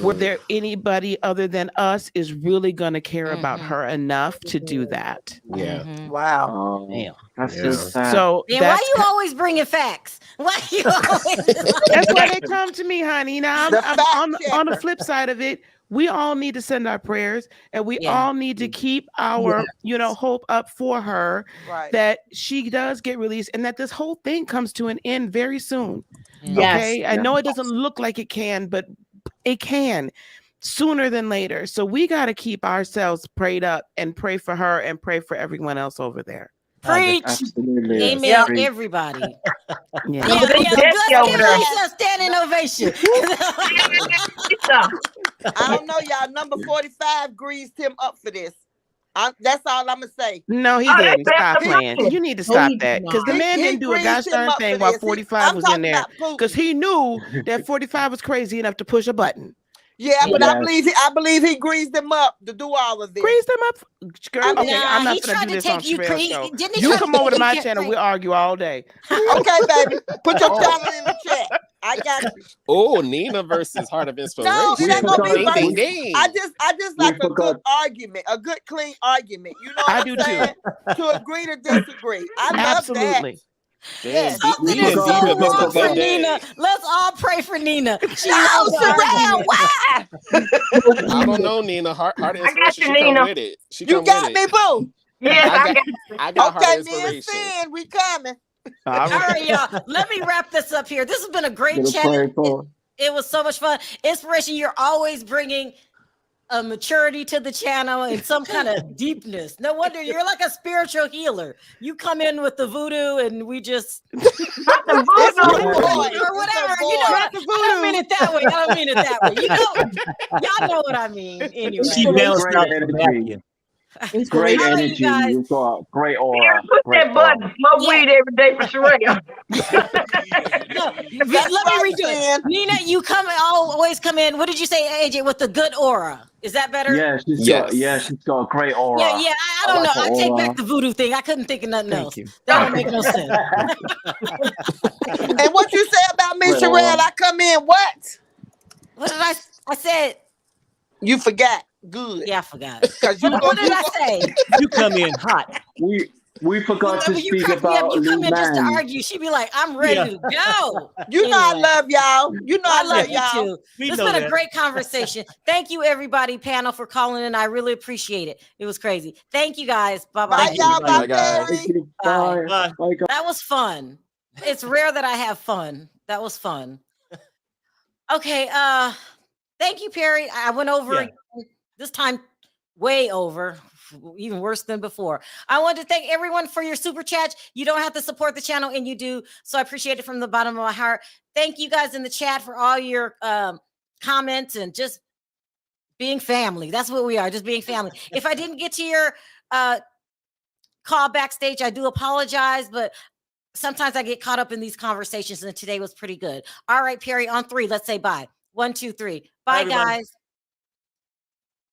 where there anybody other than us is really going to care about her enough to do that. Yeah. Wow. Damn. That's so sad. So Then why you always bringing facts? Why you always? that's why they come to me, honey. Now I'm on the flip side of it. We all need to send our prayers, and we all need to keep our, hope up for her that she does get released, and that this whole thing comes to an end very soon. Yes. Okay, I know it doesn't look like it can, but it can sooner than later. So we got to keep ourselves prayed up and pray for her and pray for everyone else over there. Preach. Absolutely. Amen, everybody. Yeah. Let's give Lisa a standing ovation. I don't know, y'all. Number 45 greased him up for this. That's all I'm gonna say. No, he didn't. Stop playing. You need to stop that because the man didn't do a gosh darn thing while 45 was in there because he knew that 45 was crazy enough to push a button. Yeah, but I believe he greased him up to do all of this. Greased him up? Girl, okay, I'm not he gonna tried do to this on take you. Sharrell's show. Didn't he You try come to over to take my you- channel, we'll argue all day. Okay, baby. Put your channel in the chat. I got you. Oh, Nina versus Heart of Inspiration. No, it ain't gonna be Ding, ding, versus. ding. I just like a good argument, a good clean argument. You know what I I'm do saying? To agree to disagree. I love Absolutely. that. Yes. Something Nina is so Diva missed wrong a for good day. Nina. Let's all pray for Nina. She No, loves the Sharrell, argument. why? I don't know, Nina. Heart of I got Inspiration. you, She come Nina. with it. She You come got with me, it. boo. Yes, I got Heart Okay, of me and Inspiration. Sin, we coming. All right, y'all. Let me wrap this up here. This has been a great chat. It was so much fun. Inspiration, you're always bringing a maturity to the channel and some kind of deepness. No wonder you're like a spiritual healer. You come in with the voodoo and we just or whatever. You know, I don't mean it that way. I don't mean it that way. You know, y'all know what I mean. Anyway, She balanced out the vacuum. Great Inspiration. All right, you energy. guys. You've got great aura. Push Great that button. aura. Smoke Yeah. weed every day for Sharrell. No, That's let me right, redo it. Jen. Nina, you always come in. What did you say, AJ? With the good aura. Is that better? Yeah, she's got a great aura. Yeah. I don't know. her I take aura. back the voodoo thing. I couldn't think of nothing else. you. That don't make no sense. And what you say about me, Great Sharrell? aura. I come in what? What did I said? You forgot. Good. Yeah, I forgot. Because you What did I say? You come in hot. We forgot to When you speak crack me up, about you come Lou in just to Man. argue. She'd be like, I'm ready to go. You know I Anyway. love y'all. You know I I love you y'all. too. We It's know been a that. great conversation. Thank you, everybody, panel, for calling in. I really appreciate it. It was crazy. Thank you, guys. Bye-bye. Bye, y'all. everybody. Bye, Bye, guys. Thank Perry. you. Bye. Bye. Bye. Bye, guys. That was fun. It's rare that I have fun. That was fun. Okay. Thank you, Perry. I went over Yeah. again, this time way over, even worse than before. I want to thank everyone for your super chats. You don't have to support the channel, and you do. So I appreciate it from the bottom of my heart. Thank you guys in the chat for all your comments and just being family. That's what we are, just being family. If I didn't get to your call backstage, I do apologize, but sometimes I get caught up in these conversations, and today was pretty good. All right, Perry, on 3, let's say bye. 1, 2, 3. Bye, everybody. guys.